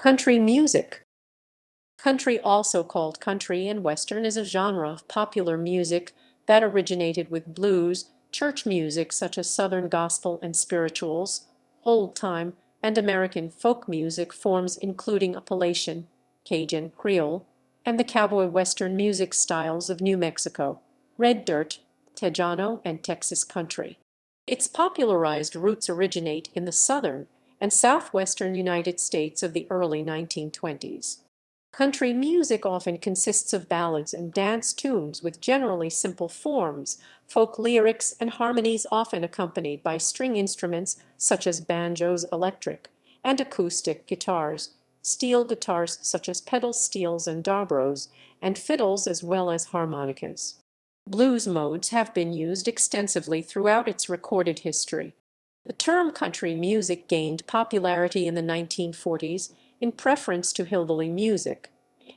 Country music. Country, also called country and western, is a genre of popular music that originated with blues, church music such as Southern gospel and spirituals, old-time and American folk music forms including Appalachian, Cajun, Creole, and the cowboy western music styles of New Mexico, red dirt, Tejano, and Texas country. Its popularized roots originate in the southern and southwestern United States of the early 1920s. Country music often consists of ballads and dance tunes with generally simple forms, folk lyrics and harmonies often accompanied by string instruments such as banjos, electric, and acoustic guitars, steel guitars such as pedal steels and dobros, and fiddles as well as harmonicas. Blues modes have been used extensively throughout its recorded history. The term country music gained popularity in the 1940s in preference to hillbilly music.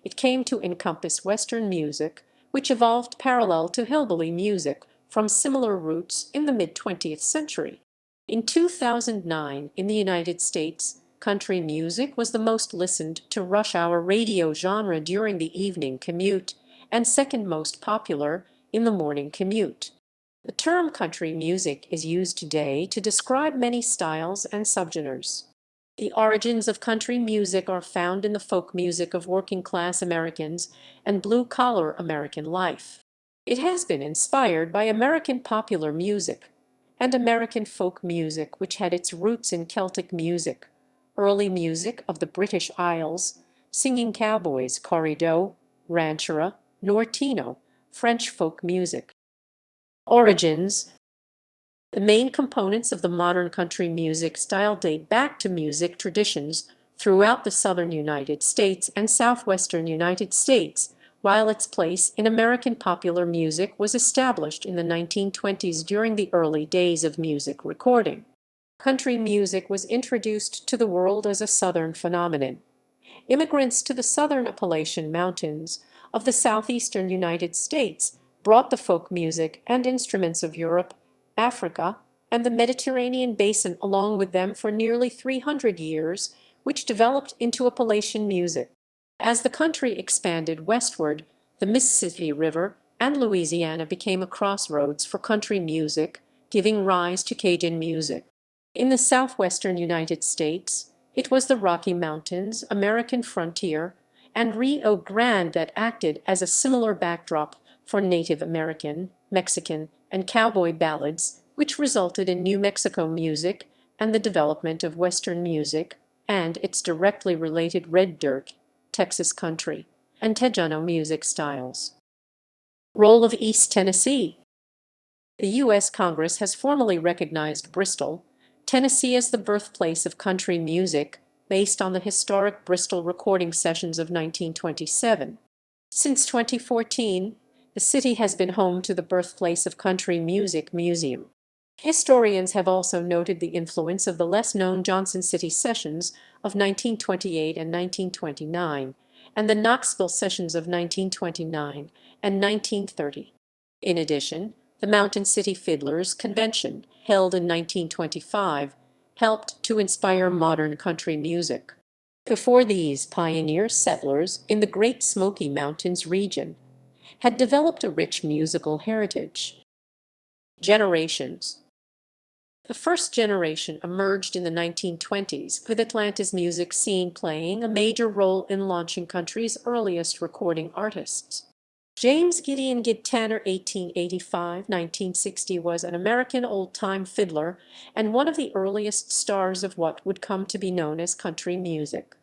It came to encompass Western music, which evolved parallel to hillbilly music from similar roots in the mid-20th century. In 2009, in the United States, country music was the most listened to rush hour radio genre during the evening commute and second most popular in the morning commute. The term country music is used today to describe many styles and subgenres. The origins of country music are found in the folk music of working-class Americans and blue-collar American life. It has been inspired by American popular music and American folk music, which had its roots in Celtic music, early music of the British Isles, singing cowboys, corrido, ranchera, nortino, French folk music. Origins. The main components of the modern country music style date back to music traditions throughout the southern United States and southwestern United States, while its place in American popular music was established in the 1920s during the early days of music recording. Country music was introduced to the world as a southern phenomenon. Immigrants to the southern Appalachian Mountains of the southeastern United States brought the folk music and instruments of Europe, Africa, and the Mediterranean basin along with them for nearly 300 years, which developed into Appalachian music. As the country expanded westward, the Mississippi River and Louisiana became a crossroads for country music, giving rise to Cajun music. In the southwestern United States, it was the Rocky Mountains, American frontier, and Rio Grande that acted as a similar backdrop for Native American, Mexican, and cowboy ballads, which resulted in New Mexico music and the development of Western music and its directly related red dirt, Texas country, and Tejano music styles. Role of East Tennessee. The U.S. Congress has formally recognized Bristol, Tennessee as the birthplace of country music, based on the historic Bristol recording sessions of 1927. Since 2014, the city has been home to the Birthplace of Country Music Museum. Historians have also noted the influence of the less-known Johnson City Sessions of 1928 and 1929, and the Knoxville Sessions of 1929 and 1930. In addition, the Mountain City Fiddlers Convention, held in 1925, helped to inspire modern country music. Before these, pioneer settlers in the Great Smoky Mountains region had developed a rich musical heritage. Generations. The first generation emerged in the 1920s, with Atlanta's music scene playing a major role in launching country's earliest recording artists. James Gideon Gid Tanner (1885–1960) was an American old-time fiddler and one of the earliest stars of what would come to be known as country music.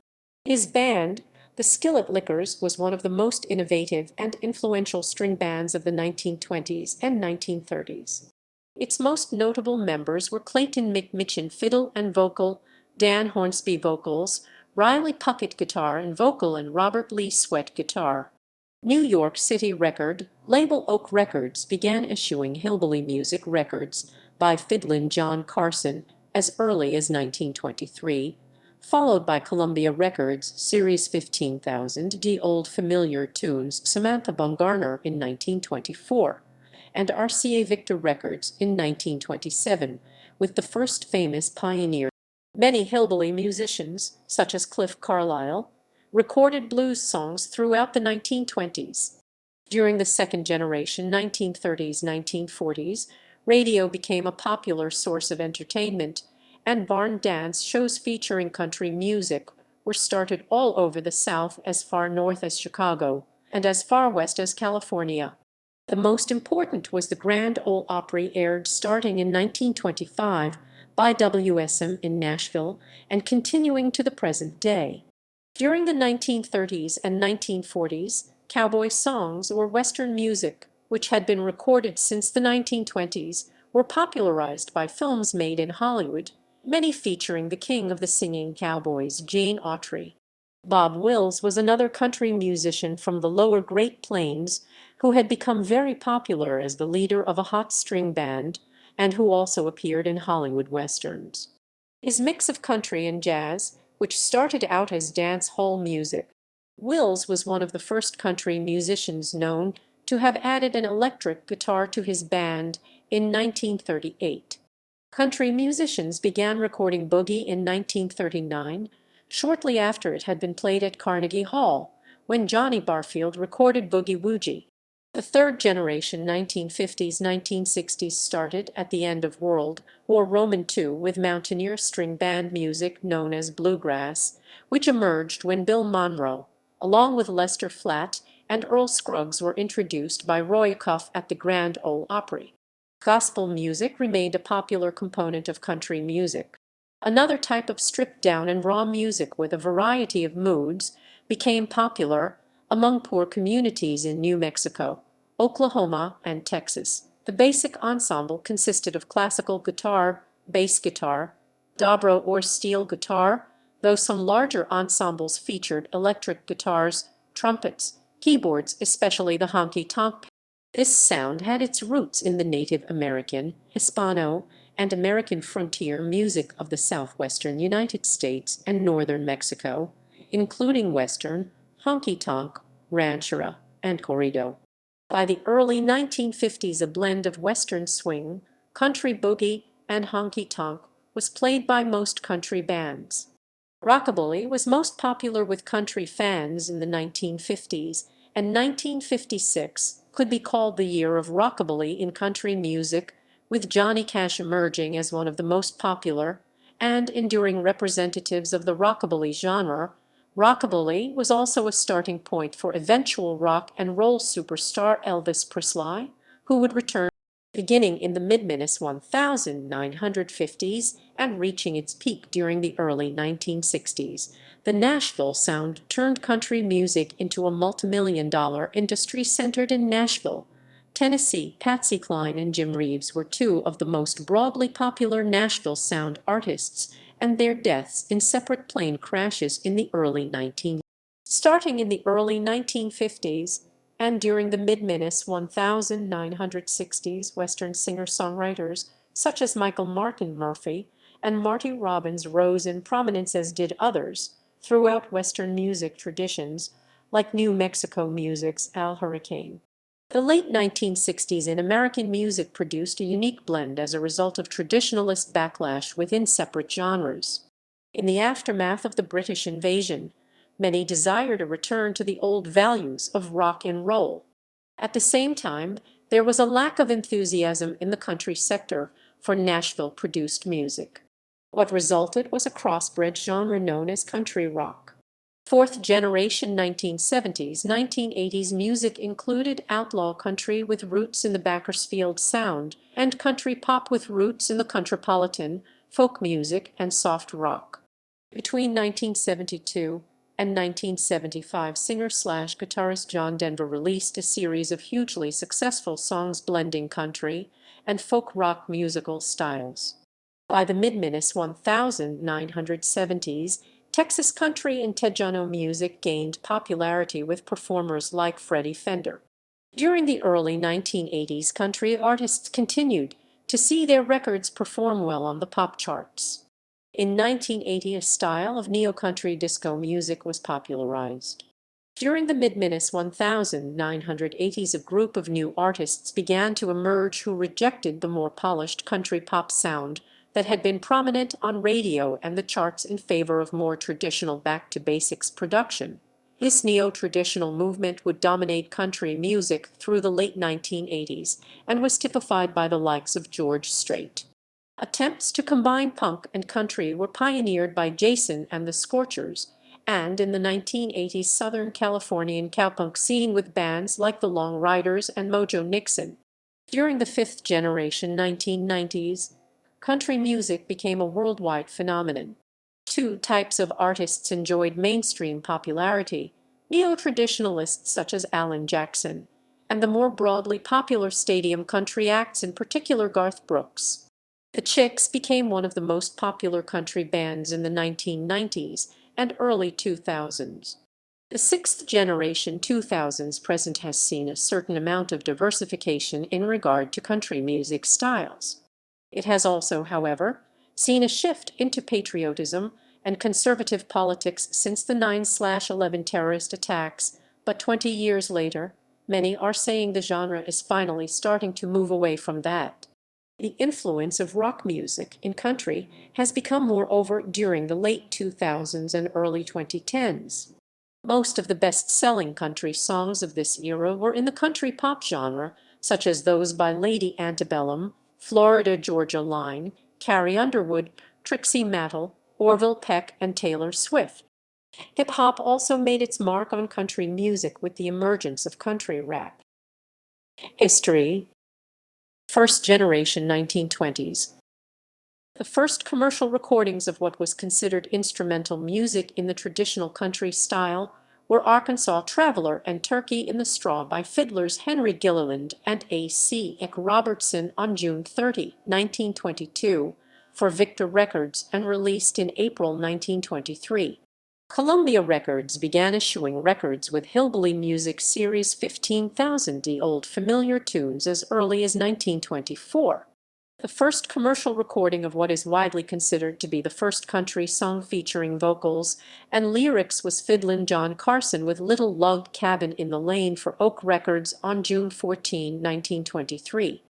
His band, the Skillet Lickers, was one of the most innovative and influential string bands of the 1920s and 1930s. Its most notable members were Clayton McMitchin fiddle and vocal, Dan Hornsby vocals, Riley Puckett guitar and vocal, and Robert Lee Sweat guitar. New York City record label Oak Records began issuing hillbilly music records by Fiddlin' John Carson as early as 1923, followed by Columbia Records Series 15,000 The Old Familiar Tunes Samantha Bumgarner in 1924, and RCA Victor Records in 1927, with the first famous pioneer Many hillbilly musicians, such as Cliff Carlisle, recorded blues songs throughout the 1920s. During the second generation 1930s–1940s, radio became a popular source of entertainment, and barn dance shows featuring country music were started all over the South as far north as Chicago and as far west as California. The most important was the Grand Ole Opry, aired starting in 1925 by WSM in Nashville and continuing to the present day. During the 1930s and 1940s, cowboy songs or Western music, which had been recorded since the 1920s, were popularized by films made in Hollywood, many featuring the king of the singing cowboys, Gene Autry. Bob Wills was another country musician from the lower Great Plains who had become very popular as the leader of a hot string band and who also appeared in Hollywood westerns. His mix of country and jazz, which started out as dance hall music. Wills was one of the first country musicians known to have added an electric guitar to his band in 1938. Country musicians began recording boogie in 1939, shortly after it had been played at Carnegie Hall, when Johnny Barfield recorded Boogie Woogie. The third generation 1950s–1960s started at the end of World War II with mountaineer string band music known as bluegrass, which emerged when Bill Monroe, along with Lester Flatt and Earl Scruggs, were introduced by Roy Acuff at the Grand Ole Opry. Gospel music remained a popular component of country music. Another type of stripped-down and raw music with a variety of moods became popular among poor communities in New Mexico, Oklahoma, and Texas. The basic ensemble consisted of classical guitar, bass guitar, dobro or steel guitar, though some larger ensembles featured electric guitars, trumpets, keyboards, especially the honky tonk. This sound had its roots in the Native American, Hispano, and American frontier music of the southwestern United States and northern Mexico, including Western, honky tonk, ranchera, and corrido. By the early 1950s, a blend of Western swing, country boogie, and honky tonk was played by most country bands. Rockabilly was most popular with country fans in the 1950s, and 1956 could be called the year of rockabilly in country music, with Johnny Cash emerging as one of the most popular and enduring representatives of the rockabilly genre. Rockabilly was also a starting point for eventual rock and roll superstar Elvis Presley, who would return beginning in the mid-1950s and reaching its peak during the early 1960s. The Nashville Sound turned country music into a multimillion-dollar industry centered in Nashville, Tennessee. Patsy Cline and Jim Reeves were two of the most broadly popular Nashville Sound artists, and their deaths in separate plane crashes in the early 19. Starting in the early 1950s, and during the mid-1960s, Western singer-songwriters such as Michael Martin Murphey and Marty Robbins rose in prominence, as did others throughout Western music traditions, like New Mexico music's Al Hurricane. The late 1960s in American music produced a unique blend as a result of traditionalist backlash within separate genres. In the aftermath of the British invasion, many desired a return to the old values of rock and roll. At the same time, there was a lack of enthusiasm in the country sector for Nashville-produced music. What resulted was a crossbred genre known as country rock. Fourth generation 1970s, 1980s music included outlaw country with roots in the Bakersfield Sound and country pop with roots in the Countrypolitan, folk music, and soft rock. Between 1972 and 1975, singer-slash-guitarist John Denver released a series of hugely successful songs blending country and folk rock musical styles. By the mid-1970s, Texas country and Tejano music gained popularity with performers like Freddie Fender. During the early 1980s, country artists continued to see their records perform well on the pop charts. In 1980, a style of neo-country disco music was popularized. During the mid-1980s, a group of new artists began to emerge who rejected the more polished country pop sound that had been prominent on radio and the charts in favor of more traditional back-to-basics production. This neo-traditional movement would dominate country music through the late 1980s and was typified by the likes of George Strait. Attempts to combine punk and country were pioneered by Jason and the Scorchers, and in the 1980s Southern Californian cowpunk scene with bands like the Long Riders and Mojo Nixon. During the fifth generation 1990s, country music became a worldwide phenomenon. Two types of artists enjoyed mainstream popularity: neo-traditionalists such as Alan Jackson, and the more broadly popular stadium country acts, in particular Garth Brooks. The Chicks became one of the most popular country bands in the 1990s and early 2000s. The sixth generation 2000s present has seen a certain amount of diversification in regard to country music styles. It has also, however, seen a shift into patriotism and conservative politics since the 9/11 terrorist attacks, but 20 years later, many are saying the genre is finally starting to move away from that. The influence of rock music in country has become more overt during the late 2000s and early 2010s. Most of the best-selling country songs of this era were in the country pop genre, such as those by Lady Antebellum, Florida Georgia Line, Carrie Underwood, Trixie Mattel, Orville Peck, and Taylor Swift. Hip-hop also made its mark on country music with the emergence of country rap. History. First generation 1920s. The first commercial recordings of what was considered instrumental music in the traditional country style were Arkansas Traveler and Turkey in the Straw by fiddlers Henry Gilliland and A.C. Eck Robertson on June 30, 1922, for Victor Records and released in April 1923. Columbia Records began issuing records with Hillbilly Music Series 15,000 old familiar tunes as early as 1924. The first commercial recording of what is widely considered to be the first country song featuring vocals and lyrics was Fiddlin' John Carson with Little Log Cabin in the Lane for Oak Records on June 14, 1923.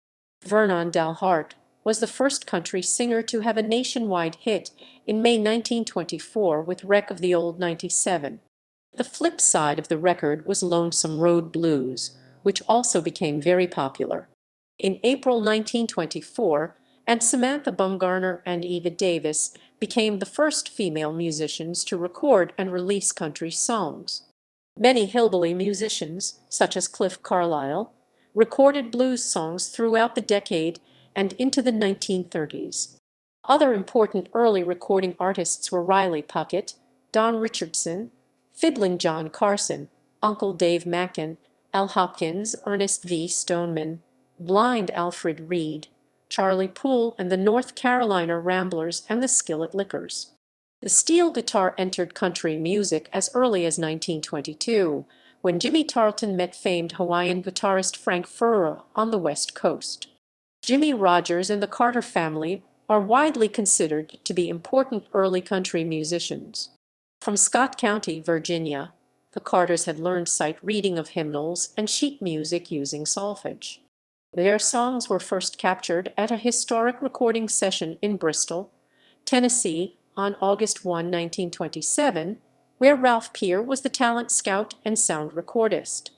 Vernon Dalhart was the first country singer to have a nationwide hit in May 1924 with Wreck of the Old 97. The flip side of the record was Lonesome Road Blues, which also became very popular. In April 1924, and Samantha Bumgarner and Eva Davis became the first female musicians to record and release country songs. Many hillbilly musicians, such as Cliff Carlisle, recorded blues songs throughout the decade and into the 1930s. Other important early recording artists were Riley Puckett, Don Richardson, Fiddlin' John Carson, Uncle Dave Mackin, Al Hopkins, Ernest V. Stoneman, Blind Alfred Reed, Charlie Poole and the North Carolina Ramblers and the Skillet Lickers. The steel guitar entered country music as early as 1922, when Jimmy Tarleton met famed Hawaiian guitarist Frank Furrer on the West Coast. Jimmy Rogers and the Carter family are widely considered to be important early country musicians. From Scott County, Virginia, the Carters had learned sight reading of hymnals and sheet music using solfege. Their songs were first captured at a historic recording session in Bristol, Tennessee, on August 1, 1927, where Ralph Peer was the talent scout and sound recordist.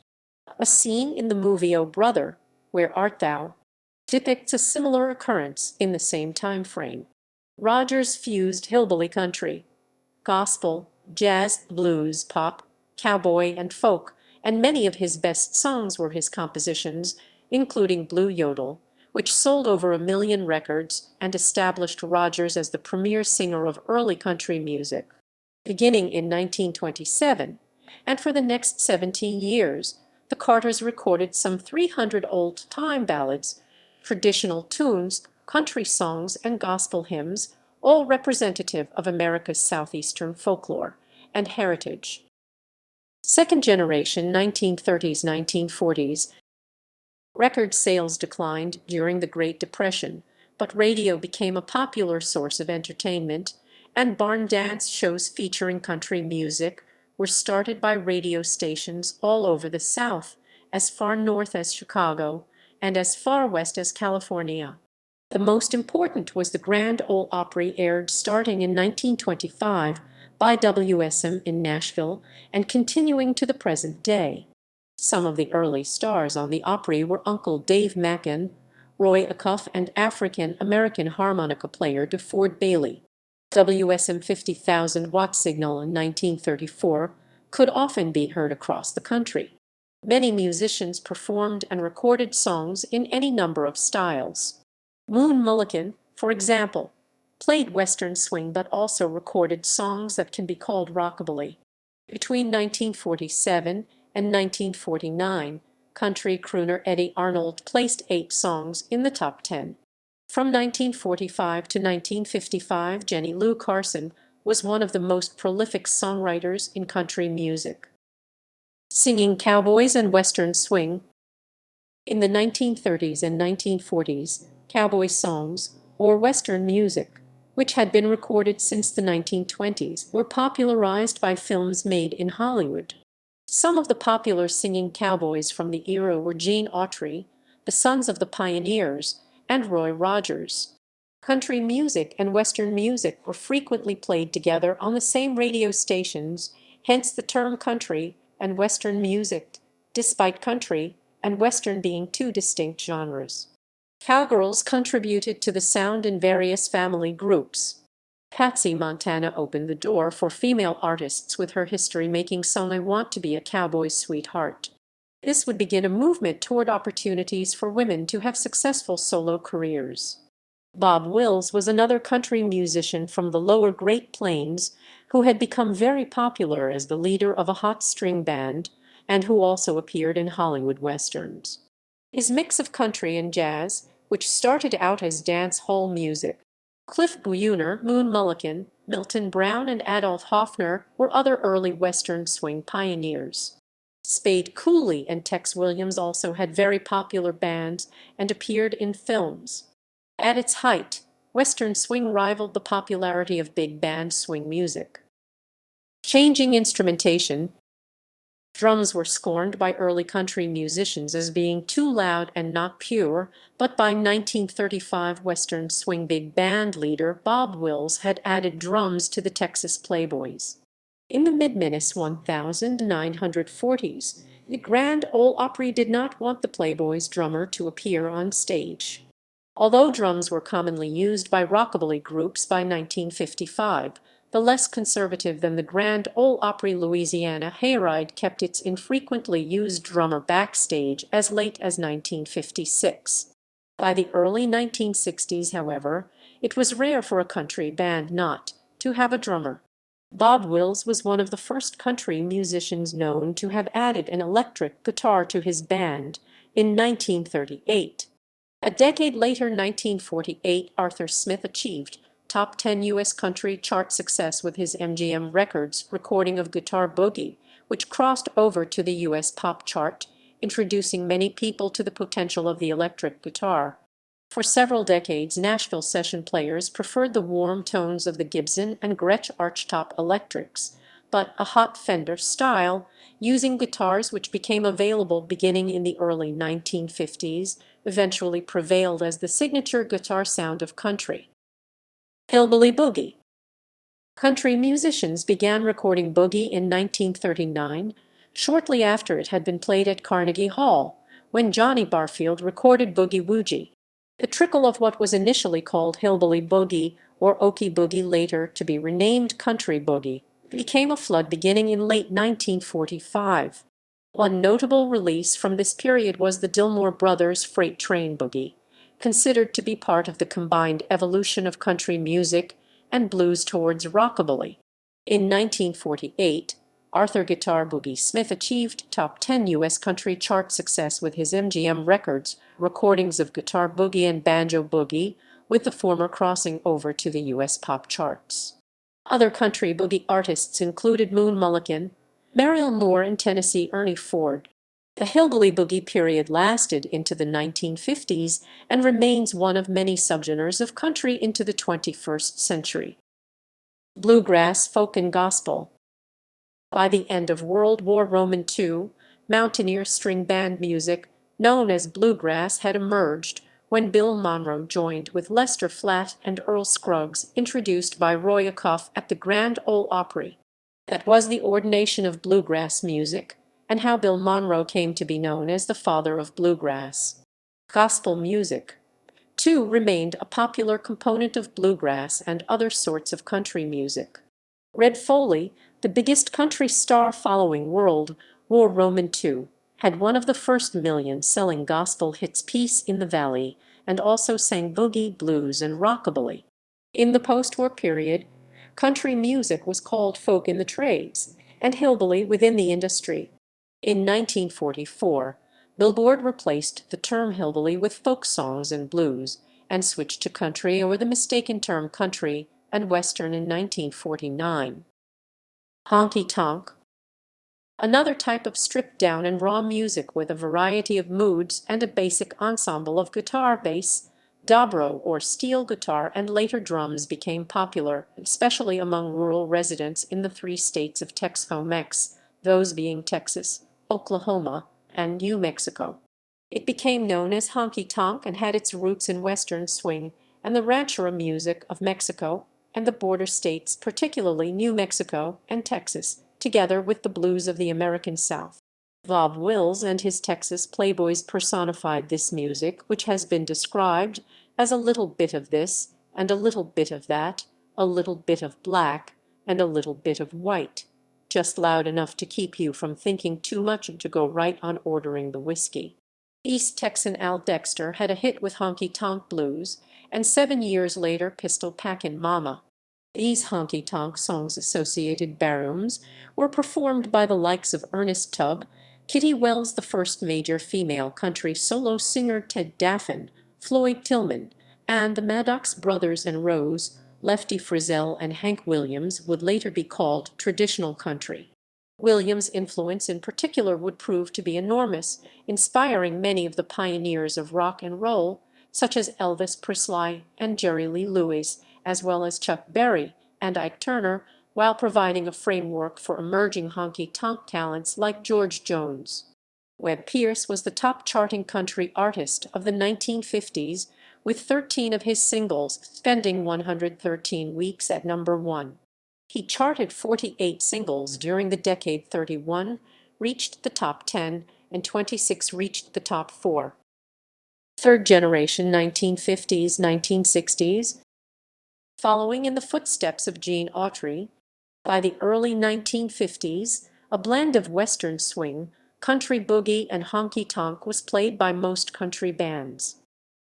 A scene in the movie Oh Brother, Where Art Thou? Depicts a similar occurrence in the same time frame. Rogers fused hillbilly country, gospel, jazz, blues, pop, cowboy, and folk, and many of his best songs were his compositions, including Blue Yodel, which sold over 1 million records and established Rogers as the premier singer of early country music. Beginning in 1927, and for the next 17 years, the Carters recorded some 300 old-time ballads, traditional tunes, country songs, and gospel hymns, all representative of America's southeastern folklore and heritage. Second generation 1930s-1940s. Record sales declined during the Great Depression, but radio became a popular source of entertainment, and barn dance shows featuring country music were started by radio stations all over the South, as far north as Chicago and as far west as California. The most important was the Grand Ole Opry, aired starting in 1925 by WSM in Nashville and continuing to the present day. Some of the early stars on the Opry were Uncle Dave Mackin, Roy Acuff, and African-American harmonica player DeFord Bailey. WSM 50,000-watt signal in 1934 could often be heard across the country. Many musicians performed and recorded songs in any number of styles. Moon Mullican, for example, played Western swing but also recorded songs that can be called rockabilly. Between 1947 and 1949, country crooner Eddie Arnold placed 8 songs in the top 10. From 1945 to 1955, Jenny Lou Carson was one of the most prolific songwriters in country music, singing cowboys and Western swing. In the 1930s and 1940s, cowboy songs, or Western music, which had been recorded since the 1920s, were popularized by films made in Hollywood. Some of the popular singing cowboys from the era were Gene Autry, the Sons of the Pioneers, and Roy Rogers. Country music and Western music were frequently played together on the same radio stations, hence the term country and Western music, despite country and Western being two distinct genres. Cowgirls contributed to the sound in various family groups. Patsy Montana opened the door for female artists with her history-making song "I Want to Be a Cowboy's Sweetheart." This would begin a movement toward opportunities for women to have successful solo careers. Bob Wills was another country musician from the lower Great Plains who had become very popular as the leader of a hot string band and who also appeared in Hollywood westerns. His mix of country and jazz, which started out as dance hall music. Cliff Buhner, Moon Mullican, Milton Brown, and Adolph Hoffner were other early Western swing pioneers. Spade Cooley and Tex Williams also had very popular bands and appeared in films. At its height, Western swing rivaled the popularity of big band swing music. Changing instrumentation. Drums were scorned by early country musicians as being too loud and not pure, but by 1935 Western swing big band leader Bob Wills had added drums to the Texas Playboys. In the mid-1940s, the Grand Ole Opry did not want the Playboys drummer to appear on stage. Although drums were commonly used by rockabilly groups by 1955, the less conservative than the Grand Ole Opry Louisiana Hayride kept its infrequently used drummer backstage as late as 1956. By the early 1960s, however, it was rare for a country band not to have a drummer. Bob Wills was one of the first country musicians known to have added an electric guitar to his band in 1938. A decade later, 1948, Arthur Smith achieved top 10 U.S. country chart success with his MGM Records recording of Guitar Boogie, which crossed over to the U.S. pop chart, introducing many people to the potential of the electric guitar. For several decades, Nashville session players preferred the warm tones of the Gibson and Gretsch archtop electrics, but a hot Fender style, using guitars which became available beginning in the early 1950s, eventually prevailed as the signature guitar sound of country. Hillbilly Boogie. Country musicians began recording boogie in 1939, shortly after it had been played at Carnegie Hall, when Johnny Barfield recorded Boogie Woogie. The trickle of what was initially called Hillbilly Boogie or Okie Boogie, later to be renamed Country Boogie, became a flood beginning in late 1945. One notable release from this period was the Dillmore Brothers' Freight Train Boogie, considered to be part of the combined evolution of country music and blues towards rockabilly. In 1948, Arthur Guitar Boogie Smith achieved top 10 U.S. country chart success with his MGM Records recordings of Guitar Boogie and Banjo Boogie, with the former crossing over to the U.S. pop charts. Other country boogie artists included Moon Mullican, Mariel Moore, and Tennessee Ernie Ford. The Hillbilly Boogie period lasted into the 1950s and remains one of many subgenres of country into the 21st century. Bluegrass, folk, and gospel. By the end of World War II, mountaineer string band music, known as bluegrass, had emerged, when Bill Monroe joined with Lester Flatt and Earl Scruggs, introduced by Roy Acuff at the Grand Ole Opry. That was the ordination of bluegrass music, and how Bill Monroe came to be known as the father of bluegrass. Gospel music, too, remained a popular component of bluegrass and other sorts of country music. Red Foley, the biggest country star following World War II, had one of the first million-selling gospel hits, Peace in the Valley, and also sang boogie, blues, and rockabilly. In the post-war period, country music was called folk in the trades, and hillbilly within the industry. In 1944, Billboard replaced the term hillbilly with folk songs and blues, and switched to country, or the mistaken term country and western, in 1949. Honky tonk, another type of stripped-down and raw music with a variety of moods and a basic ensemble of guitar, bass, dobro or steel guitar, and later drums, became popular, especially among rural residents in the three states of Tex-Mex, those being Texas, Oklahoma, and New Mexico. It became known as honky tonk and had its roots in Western swing and the ranchera music of Mexico and the border states, particularly New Mexico and Texas, together with the blues of the American South. Bob Wills and his Texas Playboys personified this music, which has been described as a little bit of this and a little bit of that, a little bit of black and a little bit of white, just loud enough to keep you from thinking too much and to go right on ordering the whiskey. East Texan Al Dexter had a hit with honky tonk blues, and 7 years later Pistol Packin' Mama. These honky tonk songs, associated barrooms, were performed by the likes of Ernest Tubb, Kitty Wells, the first major female country solo singer, Ted Daffin, Floyd Tillman, and the Maddox brothers, and Rose, Lefty Frizzell, and Hank Williams would later be called traditional country. Williams' influence in particular would prove to be enormous, inspiring many of the pioneers of rock and roll, such as Elvis Presley and Jerry Lee Lewis, as well as Chuck Berry and Ike Turner, while providing a framework for emerging honky-tonk talents like George Jones. Webb Pierce was the top charting country artist of the 1950s, with 13 of his singles spending 113 weeks at number 1. He charted 48 singles during the decade. 31 reached the top 10, and 26 reached the top 4. Third generation 1950s, 1960s. Following in the footsteps of Gene Autry, by the early 1950s, a blend of Western swing, country boogie, and honky tonk was played by most country bands.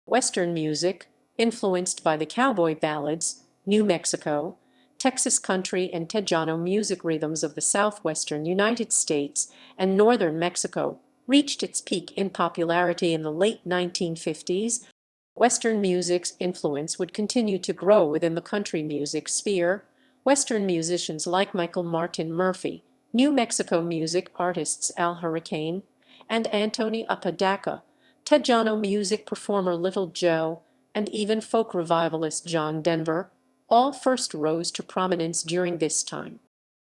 Western music, influenced by the cowboy ballads, New Mexico, Texas country, and Tejano music rhythms of the southwestern United States and northern Mexico, reached its peak in popularity in the late 1950s. Western music's influence would continue to grow within the country music sphere. Western musicians like Michael Martin Murphey, New Mexico music artists Al Hurricane and Anthony Apodaca, Tejano music performer Little Joe, and even folk revivalist John Denver, all first rose to prominence during this time.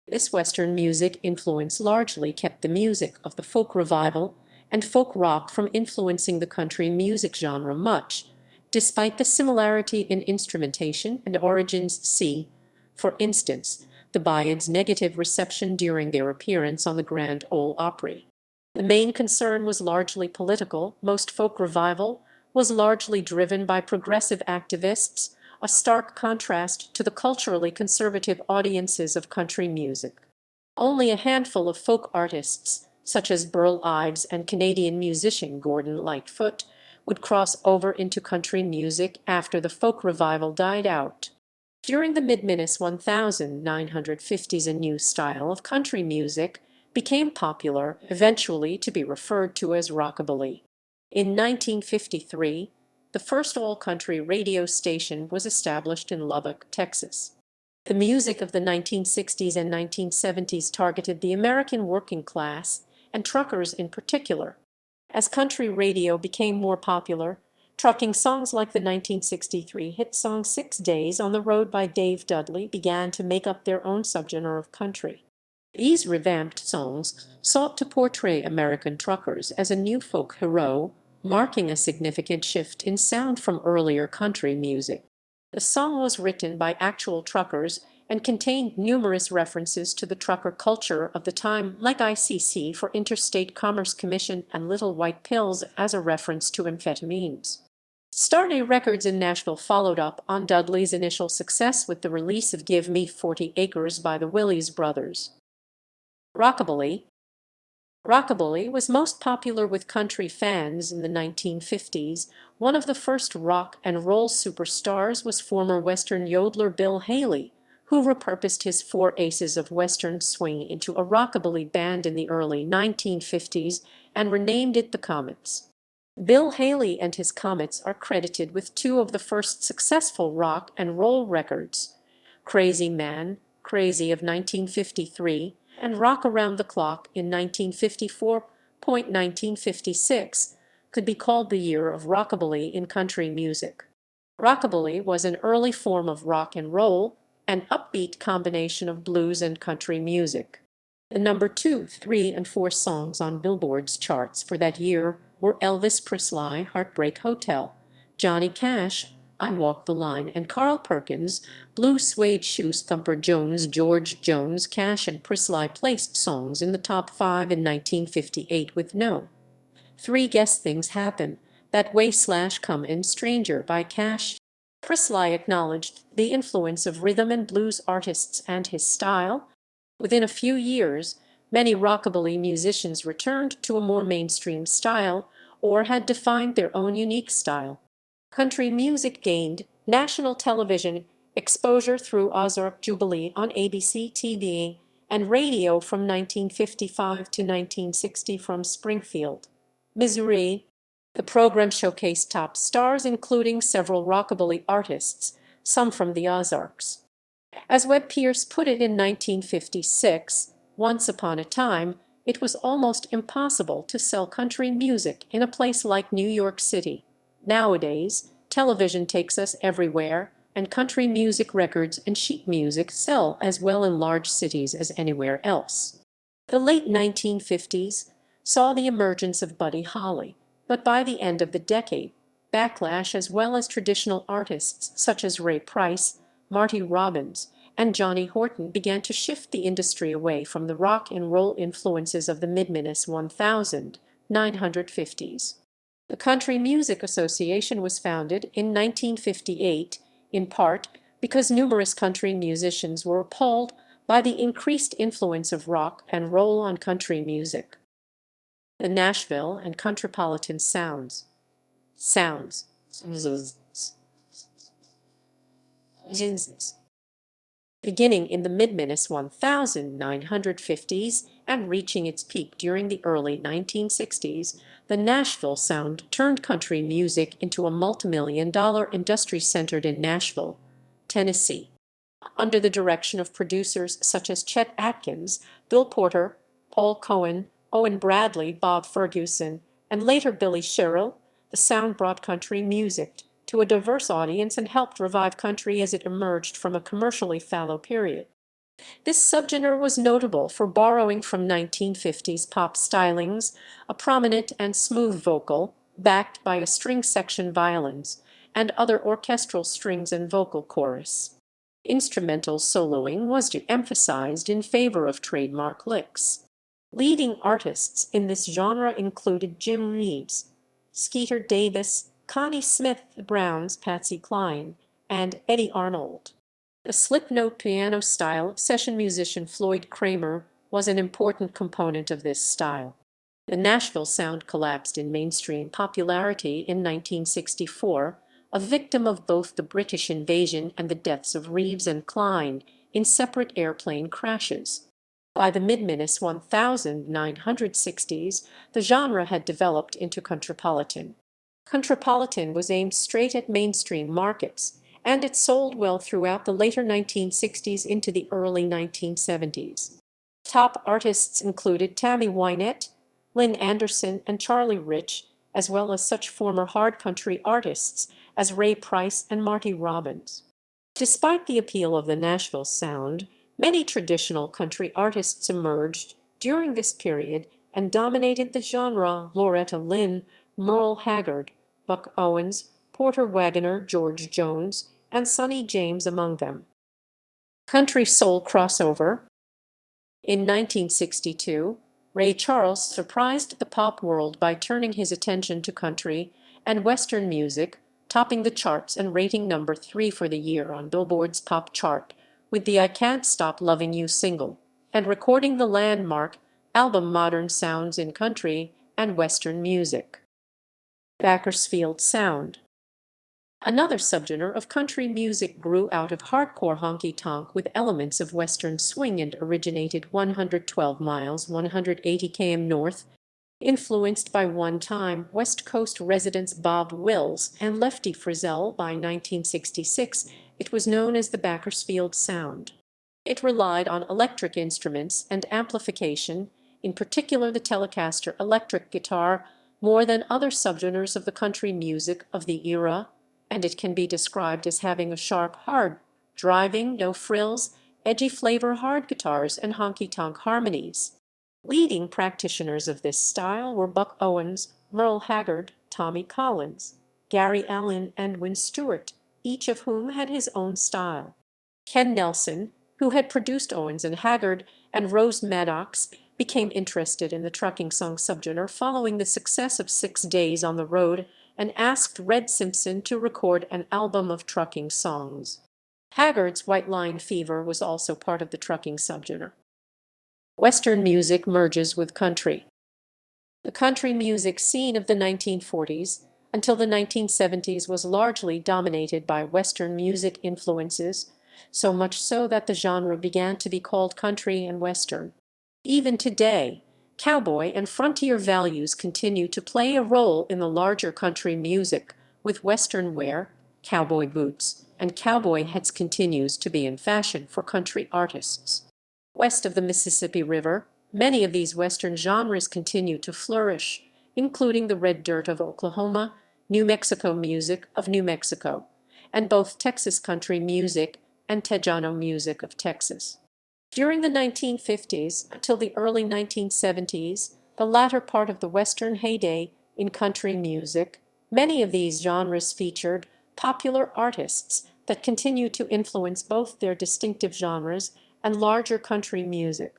This Western music influence largely kept the music of the folk revival and folk rock from influencing the country music genre much, despite the similarity in instrumentation and origins. See, for instance, the Bayad's negative reception during their appearance on the Grand Ole Opry. The main concern was largely political. Most folk revival was largely driven by progressive activists, a stark contrast to the culturally conservative audiences of country music. Only a handful of folk artists, such as Burl Ives and Canadian musician Gordon Lightfoot, would cross over into country music after the folk revival died out. During the mid-1950s, a new style of country music became popular, eventually to be referred to as rockabilly. In 1953, the first all-country radio station was established in Lubbock, Texas. The music of the 1960s and 1970s targeted the American working class, and truckers in particular. As country radio became more popular, trucking songs like the 1963 hit song 6 Days on the Road by Dave Dudley began to make up their own subgenre of country. These revamped songs sought to portray American truckers as a new folk hero, marking a significant shift in sound from earlier country music. The song was written by actual truckers and contained numerous references to the trucker culture of the time, like ICC for Interstate Commerce Commission and Little White Pills as a reference to amphetamines. Star Records in Nashville followed up on Dudley's initial success with the release of Give Me 40 Acres by the Willis Brothers. Rockabilly. Rockabilly was most popular with country fans in the 1950s. One of the first rock and roll superstars was former Western yodeler Bill Haley, who repurposed his Four Aces of Western Swing into a rockabilly band in the early 1950s and renamed it the Comets. Bill Haley and his Comets are credited with two of the first successful rock and roll records, Crazy Man, Crazy of 1953, and Rock Around the Clock in 1954. 1956 could be called the year of rockabilly in country music. Rockabilly was an early form of rock and roll, an upbeat combination of blues and country music. The number 2, 3, and 4 songs on Billboard's charts for that year were Elvis Presley, Heartbreak Hotel, Johnny Cash, I Walk the Line, and Carl Perkins, Blue Suede Shoes Thumper Jones. George Jones, Cash, and Presley placed songs in the top 5 in 1958 with No. 3 Guess Things Happen, That Way / Come In Stranger by Cash. Presley acknowledged the influence of rhythm and blues artists and his style. Within a few years, many rockabilly musicians returned to a more mainstream style or had defined their own unique style. Country music gained national television exposure through Ozark Jubilee on ABC TV and radio from 1955 to 1960 from Springfield, Missouri. The program showcased top stars, including several rockabilly artists, some from the Ozarks. As Webb Pierce put it in 1956, once upon a time, it was almost impossible to sell country music in a place like New York City. Nowadays, television takes us everywhere, and country music records and sheet music sell as well in large cities as anywhere else. The late 1950s saw the emergence of Buddy Holly, but by the end of the decade, backlash as well as traditional artists such as Ray Price, Marty Robbins, and Johnny Horton began to shift the industry away from the rock and roll influences of the mid-1950s. The Country Music Association was founded in 1958, in part because numerous country musicians were appalled by the increased influence of rock and roll on country music. The Nashville and Countrypolitan Sounds. Beginning in the mid-1950s and reaching its peak during the early 1960s, the Nashville Sound turned country music into a multimillion-dollar industry centered in Nashville, Tennessee. Under the direction of producers such as Chet Atkins, Bill Porter, Paul Cohen, Owen Bradley, Bob Ferguson, and later Billy Sherrill, the Sound brought country music to a diverse audience and helped revive country as it emerged from a commercially fallow period. This subgenre was notable for borrowing from 1950s pop stylings, a prominent and smooth vocal, backed by a string section violins, and other orchestral strings and vocal chorus. Instrumental soloing was emphasized in favor of trademark licks. Leading artists in this genre included Jim Reeves, Skeeter Davis, Connie Smith, the Browns, Patsy Cline, and Eddie Arnold. The slip-note piano style of session musician Floyd Kramer was an important component of this style. The Nashville Sound collapsed in mainstream popularity in 1964, a victim of both the British invasion and the deaths of Reeves and Cline in separate airplane crashes. By the mid-1960s, the genre had developed into Countrypolitan. Countrypolitan was aimed straight at mainstream markets, and it sold well throughout the later 1960s into the early 1970s. Top artists included Tammy Wynette, Lynn Anderson, and Charlie Rich, as well as such former hard country artists as Ray Price and Marty Robbins. Despite the appeal of the Nashville Sound, many traditional country artists emerged during this period and dominated the genre. Loretta Lynn, Merle Haggard, Buck Owens, Porter Wagoner, George Jones, and Sonny James among them. Country soul crossover. In 1962, Ray Charles surprised the pop world by turning his attention to country and Western music, topping the charts and rating number 3 for the year on Billboard's pop chart with the I Can't Stop Loving You single, and recording the landmark album Modern Sounds in Country and Western Music. Bakersfield Sound. Another subgenre of country music grew out of hardcore honky tonk with elements of Western swing and originated 112 miles 180 km north, influenced by one-time West Coast residents Bob Wills and Lefty Frizzell. By 1966, it was known as the Bakersfield Sound. It relied on electric instruments and amplification, in particular the Telecaster electric guitar, more than other subgenres of the country music of the era, and it can be described as having a sharp, hard, driving, no-frills, edgy flavor hard guitars and honky-tonk harmonies. Leading practitioners of this style were Buck Owens, Merle Haggard, Tommy Collins, Gary Allan, and Wyn Stewart, each of whom had his own style. Ken Nelson, who had produced Owens and Haggard, and Rose Maddox became interested in the trucking song subgenre following the success of 6 Days on the Road and asked Red Simpson to record an album of trucking songs. Haggard's White Line Fever was also part of the trucking subgenre. Western music merges with country. The country music scene of the 1940s until the 1970s was largely dominated by Western music influences, so much so that the genre began to be called country and Western. Even today, cowboy and frontier values continue to play a role in the larger country music, with Western wear, cowboy boots, and cowboy hats continues to be in fashion for country artists. West of the Mississippi River, many of these Western genres continue to flourish, including the red dirt of Oklahoma, New Mexico music of New Mexico, and both Texas country music and Tejano music of Texas. During the 1950s until the early 1970s, the latter part of the Western heyday in country music, many of these genres featured popular artists that continue to influence both their distinctive genres and larger country music.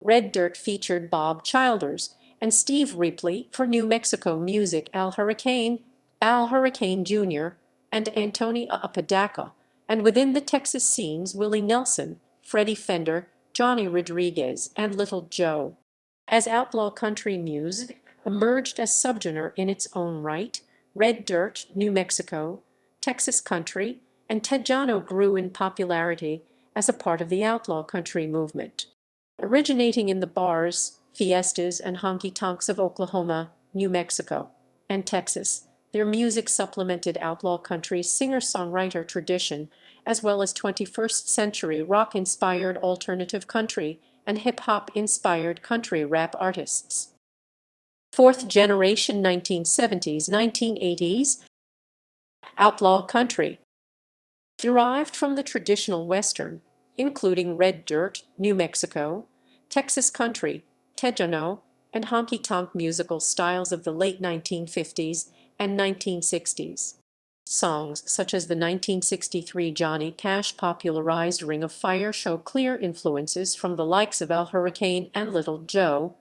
Red Dirt featured Bob Childers and Steve Ripley for New Mexico music, Al Hurricane Jr., and Antonio Apodaca, and within the Texas scenes Willie Nelson, Freddie Fender, Johnny Rodriguez, and Little Joe. As outlaw country music emerged as subgenre in its own right, Red Dirt, New Mexico, Texas country, and Tejano grew in popularity as a part of the outlaw country movement. Originating in the bars, fiestas, and honky tonks of Oklahoma, New Mexico, and Texas, their music supplemented outlaw country singer-songwriter tradition, as well as 21st century rock-inspired alternative country and hip-hop-inspired country rap artists. Fourth generation 1970s, 1980s outlaw country. Derived from the traditional Western, including Red Dirt, New Mexico, Texas country, Tejano, and honky tonk musical styles of the late 1950s and 1960s. Songs such as the 1963 Johnny Cash popularized Ring of Fire show clear influences from the likes of Al Hurricane and Little Joe.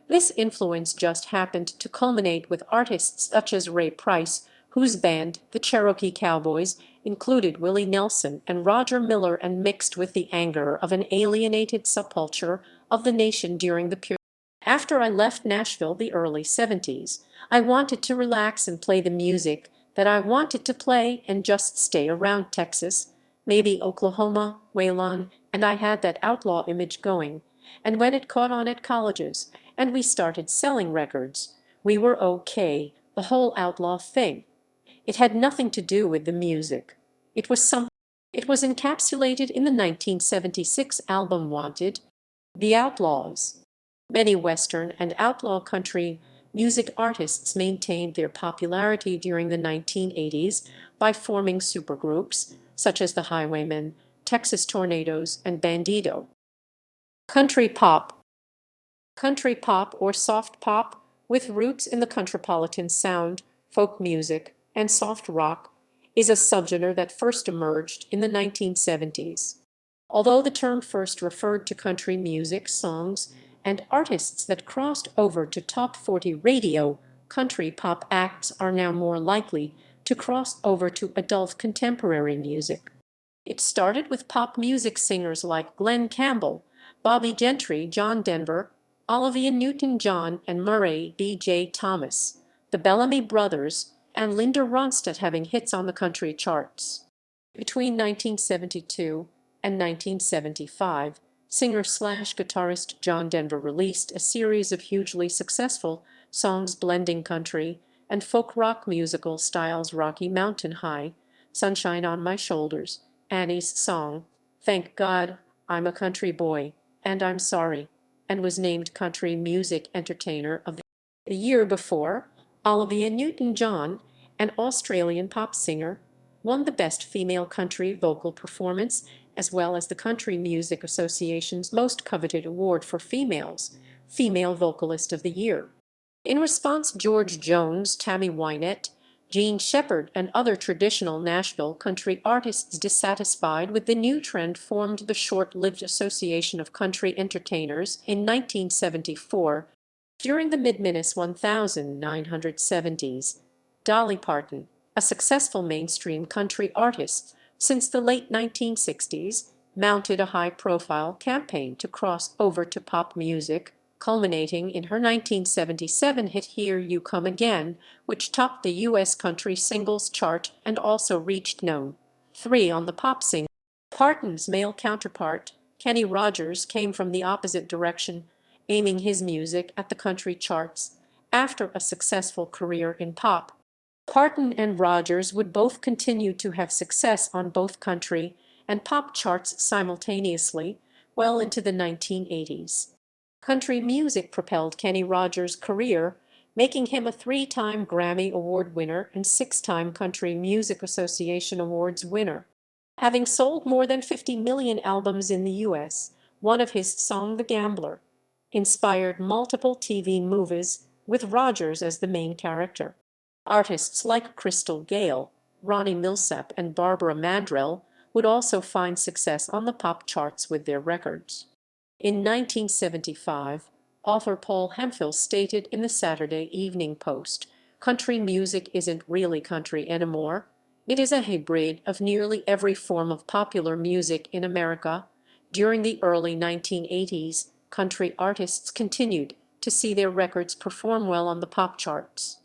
This influence just happened to culminate with artists such as Ray Price, whose band, the Cherokee Cowboys, included Willie Nelson and Roger Miller and mixed with the anger of an alienated subculture of the nation during the period. After I left Nashville the early 70s, I wanted to relax and play the music that I wanted to play and just stay around Texas, maybe Oklahoma, Waylon, and I had that outlaw image going. And when it caught on at colleges and we started selling records, we were okay, the whole outlaw thing. It had nothing to do with the music. It was encapsulated in the 1976 album Wanted, The Outlaws. Many Western and outlaw country music artists maintained their popularity during the 1980s by forming supergroups such as the Highwaymen, Texas Tornadoes, and Bandito. Country pop. Country pop or soft pop with roots in the Contrapolitan sound, folk music, and soft rock, is a subgenre that first emerged in the 1970s. Although the term first referred to country music, songs, and artists that crossed over to top 40 radio, country pop acts are now more likely to cross over to adult contemporary music. It started with pop music singers like Glenn Campbell, Bobby Gentry, John Denver, Olivia Newton-John, and Murray B.J. Thomas, the Bellamy Brothers, and Linda Ronstadt having hits on the country charts. Between 1972 and 1975, singer-slash-guitarist John Denver released a series of hugely successful songs blending country and folk rock musical styles: Rocky Mountain High, Sunshine on My Shoulders, Annie's Song, Thank God, I'm a Country Boy, and I'm Sorry, and was named Country Music Entertainer of the year before. Olivia Newton-John, an Australian pop singer, won the Best Female Country Vocal Performance, as well as the Country Music Association's most coveted award for females, Female Vocalist of the Year. In response, George Jones, Tammy Wynette, Jean Shepard, and other traditional Nashville country artists dissatisfied with the new trend formed the short-lived Association of Country Entertainers in 1974. During the mid-1970s, Dolly Parton, a successful mainstream country artist since the late 1960s, mounted a high-profile campaign to cross over to pop music, culminating in her 1977 hit Here You Come Again, which topped the U.S. country singles chart and also reached No. 3 on the pop single. Parton's male counterpart, Kenny Rogers, came from the opposite direction, aiming his music at the country charts. After a successful career in pop, Parton and Rogers would both continue to have success on both country and pop charts simultaneously well into the 1980s. Country music propelled Kenny Rogers' career, making him a three-time Grammy Award winner and six-time Country Music Association Awards winner. Having sold more than 50 million albums in the U.S., one of his song The Gambler inspired multiple TV movies with Rogers as the main character. Artists like Crystal Gayle, Ronnie Milsap, and Barbara Mandrell would also find success on the pop charts with their records. In 1975, author Paul Hemphill stated in the Saturday Evening Post, "Country music isn't really country anymore. It is a hybrid of nearly every form of popular music in America." During the early 1980s, country artists continued to see their records perform well on the pop charts.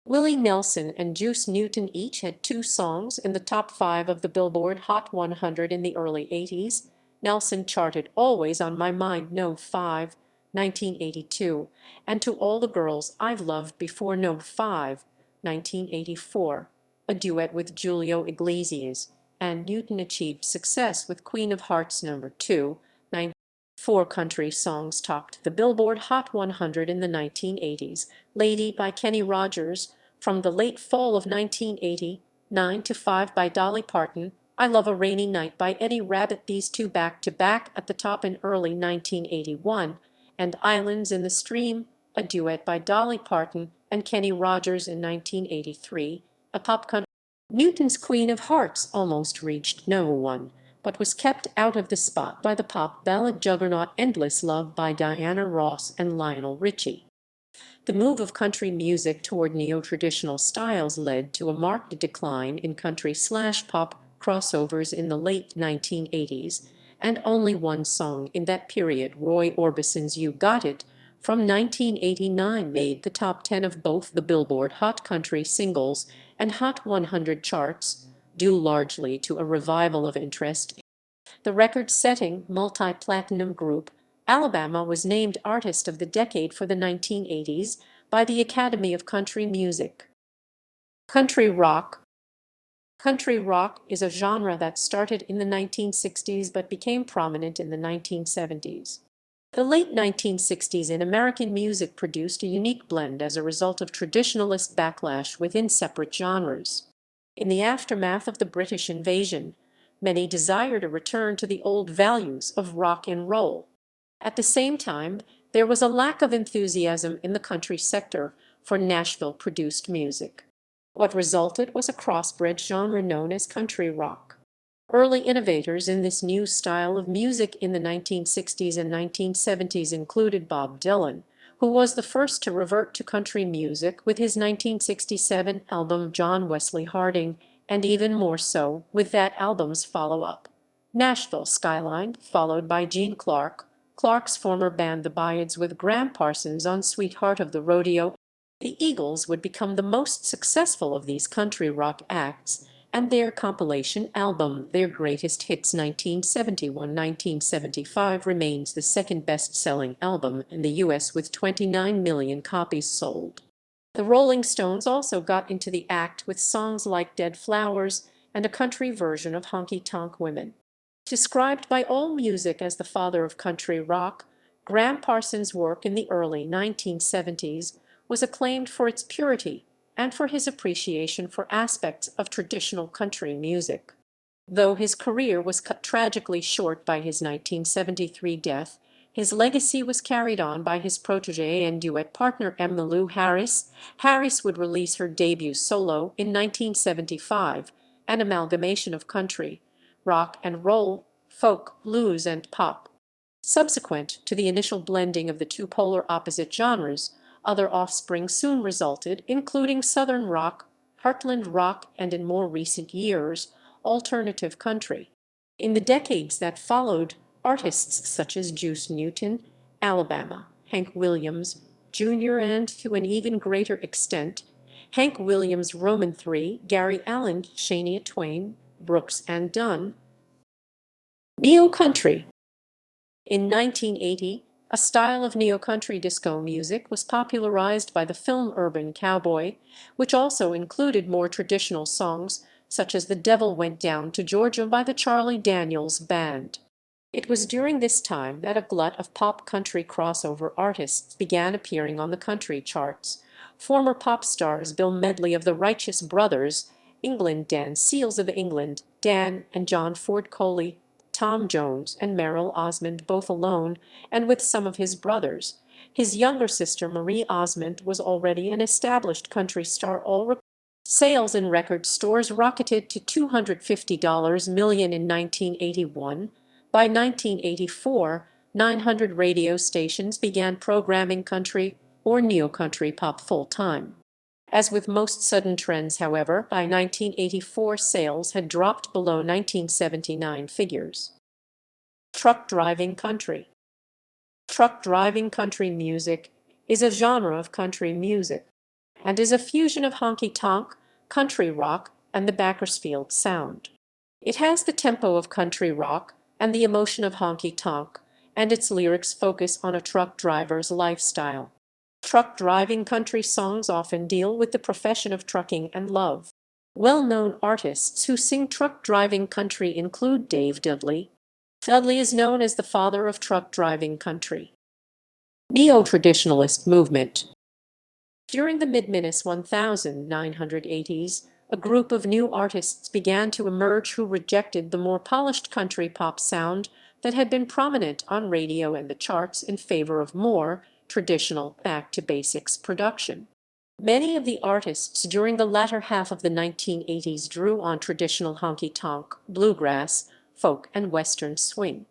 Willie Nelson and Juice Newton each had two songs in the top 5 of the Billboard Hot 100 in the early 80s. Nelson charted Always on My Mind No. 5, 1982, and To All the Girls I've Loved Before No. 5, 1984, a duet with Julio Iglesias, and Newton achieved success with Queen of Hearts No. 2, 1984. Country songs topped the Billboard Hot 100 in the 1980s. Lady by Kenny Rogers, From the Late Fall of 1980, 9 to 5 by Dolly Parton, I Love a Rainy Night by Eddie Rabbitt, these two back-to-back at the top in early 1981, and Islands in the Stream, a duet by Dolly Parton and Kenny Rogers in 1983, a pop country. Newton's Queen of Hearts almost reached No. 1, but was kept out of the spot by the pop ballad juggernaut Endless Love by Diana Ross and Lionel Richie. The move of country music toward neo-traditional styles led to a marked decline in country/pop crossovers in the late 1980s, and only one song in that period, Roy Orbison's You Got It, from 1989, made the top 10 of both the Billboard Hot Country Singles and Hot 100 charts, due largely to a revival of interest. The record-setting, multi-platinum group Alabama was named Artist of the Decade for the 1980s by the Academy of Country Music. Country rock. Country rock is a genre that started in the 1960s but became prominent in the 1970s. The late 1960s in American music produced a unique blend as a result of traditionalist backlash within separate genres. In the aftermath of the British invasion, many desired a return to the old values of rock and roll. At the same time, there was a lack of enthusiasm in the country sector for Nashville-produced music. What resulted was a crossbred genre known as country rock. Early innovators in this new style of music in the 1960s and 1970s included Bob Dylan, who was the first to revert to country music with his 1967 album John Wesley Harding, and even more so with that album's follow-up, Nashville Skyline, followed by Gene Clark, Clark's former band The Ballads with Gram Parsons on Sweetheart of the Rodeo. The Eagles would become the most successful of these country rock acts, and their compilation album, Their Greatest Hits 1971-1975, remains the second best-selling album in the U.S. with 29 million copies sold. The Rolling Stones also got into the act with songs like Dead Flowers and a country version of Honky Tonk Women. Described by AllMusic as the father of country rock, Gram Parsons' work in the early 1970s was acclaimed for its purity and for his appreciation for aspects of traditional country music. Though his career was cut tragically short by his 1973 death, his legacy was carried on by his protege and duet partner Emmylou Harris. Harris would release her debut solo in 1975, an amalgamation of country, rock and roll, folk, blues, and pop. Subsequent to the initial blending of the two polar opposite genres, other offspring soon resulted, including Southern rock, heartland rock, and in more recent years, alternative country. In the decades that followed, artists such as Juice Newton, Alabama, Hank Williams, Jr., and to an even greater extent, Hank Williams Roman III, Gary Allan, Shania Twain, Brooks and Dunn. Neo-country. In 1980, a style of neo-country disco music was popularized by the film Urban Cowboy, which also included more traditional songs, such as The Devil Went Down to Georgia by the Charlie Daniels Band. It was during this time that a glut of pop-country crossover artists began appearing on the country charts. Former pop stars Bill Medley of the Righteous Brothers, England Dan Seals of England, Dan and John Ford Coley, Tom Jones and Merrill Osmond both alone and with some of his brothers. His younger sister Marie Osmond was already an established country star. All sales in record stores rocketed to $250 million in 1981. By 1984, 900 radio stations began programming country or neo-country pop full-time. As with most sudden trends, however, by 1984 sales had dropped below 1979 figures. Truck driving country. Truck driving country music is a genre of country music and is a fusion of honky tonk, country rock, and the Bakersfield sound. It has the tempo of country rock and the emotion of honky tonk, and its lyrics focus on a truck driver's lifestyle. Truck driving country songs often deal with the profession of trucking and love. Well-known artists who sing truck driving country include Dave Dudley. Dudley is known as the father of truck driving country. Neo-Traditionalist Movement. During the mid-1980s, a group of new artists began to emerge who rejected the more polished country pop sound that had been prominent on radio and the charts in favor of more traditional, back-to-basics production. Many of the artists during the latter half of the 1980s drew on traditional honky-tonk, bluegrass, folk, and western swing.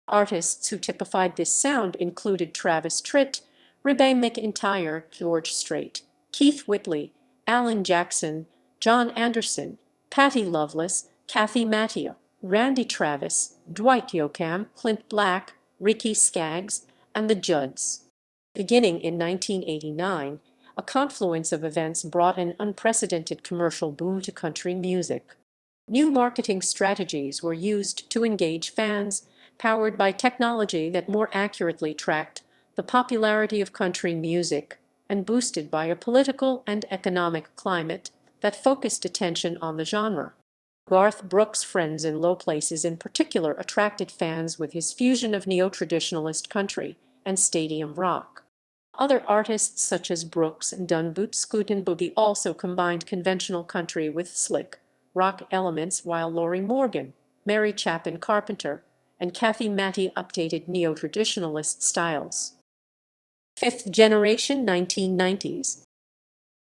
Artists who typified this sound included Travis Tritt, Rebbe McEntire, George Strait, Keith Whitley, Alan Jackson, John Anderson, Patti Loveless, Kathy Mattea, Randy Travis, Dwight Yoakam, Clint Black, Ricky Skaggs, and the Judds. Beginning in 1989, a confluence of events brought an unprecedented commercial boom to country music. New marketing strategies were used to engage fans, powered by technology that more accurately tracked the popularity of country music, and boosted by a political and economic climate that focused attention on the genre. Garth Brooks' Friends in Low Places in particular attracted fans with his fusion of neo-traditionalist country and stadium rock. Other artists such as Brooks and Dunn Scootin' Boogie also combined conventional country with slick rock elements, while Lorrie Morgan, Mary Chapin Carpenter, and Kathy Mattea updated neo-traditionalist styles. Fifth generation 1990s.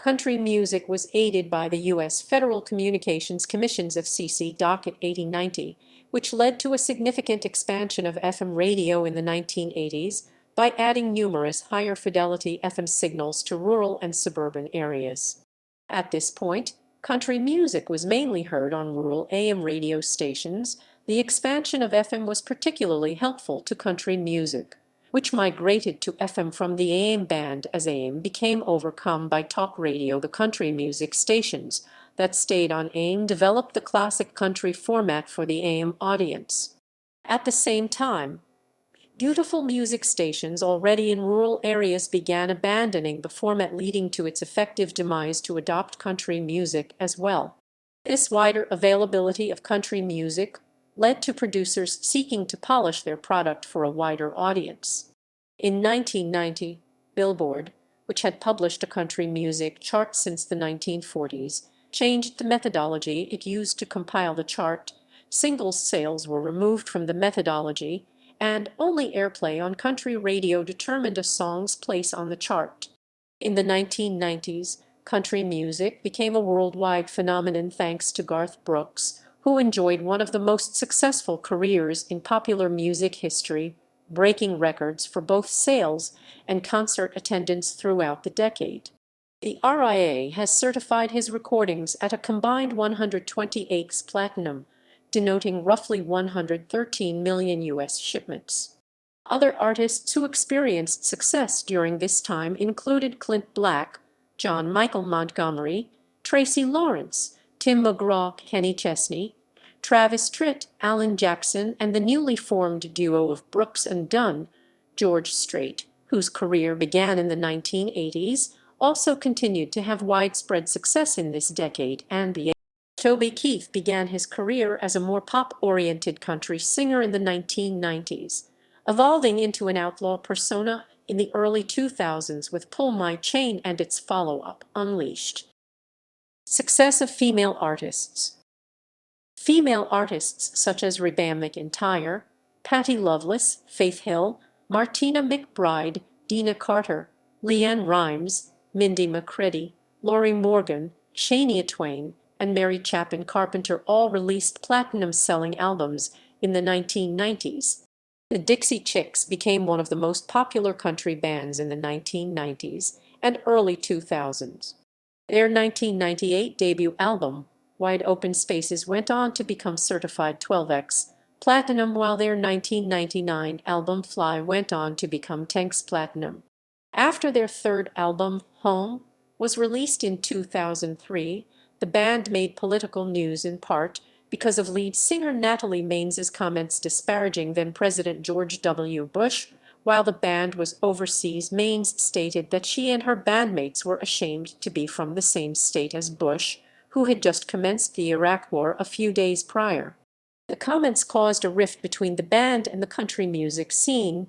Country music was aided by the U.S. Federal Communications Commission's FCC Docket 8090, which led to a significant expansion of FM radio in the 1980s by adding numerous higher fidelity FM signals to rural and suburban areas. At this point, country music was mainly heard on rural AM radio stations. The expansion of FM was particularly helpful to country music, which migrated to FM from the AM band as AM became overcome by talk radio. The country music stations that stayed on AM developed the classic country format for the AM audience. At the same time, beautiful music stations already in rural areas began abandoning the format, leading to its effective demise to adopt country music as well. This wider availability of country music led to producers seeking to polish their product for a wider audience. In 1990, Billboard, which had published a country music chart since the 1940s, changed the methodology it used to compile the chart. Singles sales were removed from the methodology, and only airplay on country radio determined a song's place on the chart. In the 1990s, country music became a worldwide phenomenon thanks to Garth Brooks, who enjoyed one of the most successful careers in popular music history, breaking records for both sales and concert attendance throughout the decade. The RIA has certified his recordings at a combined 128 platinum, denoting roughly 113 million U.S. shipments. Other artists who experienced success during this time included Clint Black, John Michael Montgomery, Tracy Lawrence, Tim McGraw, Kenny Chesney, Travis Tritt, Alan Jackson, and the newly formed duo of Brooks and Dunn, George Strait, whose career began in the 1980s, also continued to have widespread success in this decade and beyond. Toby Keith began his career as a more pop-oriented country singer in the 1990s, evolving into an outlaw persona in the early 2000s with Pull My Chain and its follow-up, Unleashed. Success of female artists. Female artists such as Reba McEntire, Patty Loveless, Faith Hill, Martina McBride, Dina Carter, Leanne Rimes, Mindy McCready, Lori Morgan, Shania Twain, and Mary Chapin Carpenter all released platinum-selling albums in the 1990s. The Dixie Chicks became one of the most popular country bands in the 1990s and early 2000s. Their 1998 debut album, Wide Open Spaces, went on to become certified 12X platinum, while their 1999 album Fly went on to become 10X platinum. After their third album, Home, was released in 2003, the band made political news in part because of lead singer Natalie Mains's comments disparaging then-President George W. Bush. While the band was overseas, Maines stated that she and her bandmates were ashamed to be from the same state as Bush, who had just commenced the Iraq War a few days prior. The comments caused a rift between the band and the country music scene,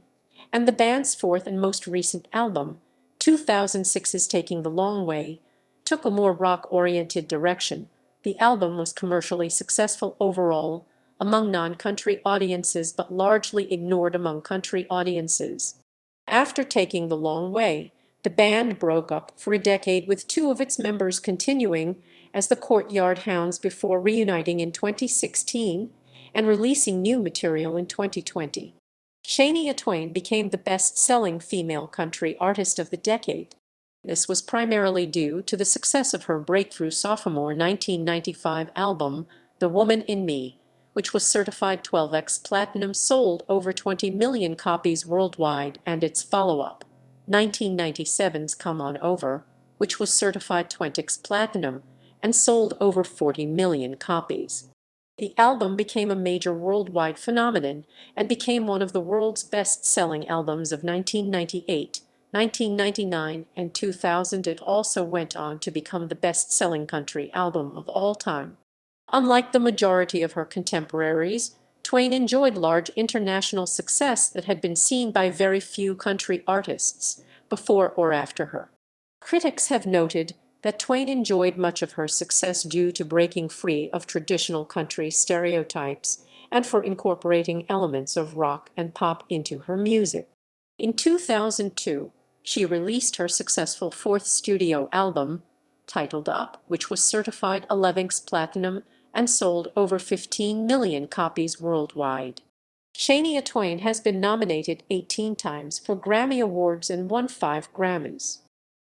and the band's fourth and most recent album, 2006's Taking the Long Way, took a more rock-oriented direction. The album was commercially successful overall among non-country audiences but largely ignored among country audiences. After Taking the Long Way, the band broke up for a decade, with two of its members continuing as the Courtyard Hounds before reuniting in 2016 and releasing new material in 2020. Shania Twain became the best-selling female country artist of the decade. This was primarily due to the success of her breakthrough sophomore 1995 album, The Woman in Me, which was certified 12X platinum, sold over 20 million copies worldwide, and its follow-up, 1997's Come On Over, which was certified 20X platinum and sold over 40 million copies. The album became a major worldwide phenomenon and became one of the world's best-selling albums of 1998. 1999, and 2000. It also went on to become the best-selling country album of all time. Unlike the majority of her contemporaries, Twain enjoyed large international success that had been seen by very few country artists before or after her. Critics have noted that Twain enjoyed much of her success due to breaking free of traditional country stereotypes and for incorporating elements of rock and pop into her music. In 2002, She released her successful fourth studio album, titled Up, which was certified 11x platinum and sold over 15 million copies worldwide. Shania Twain has been nominated 18 times for Grammy Awards and won 5 Grammys.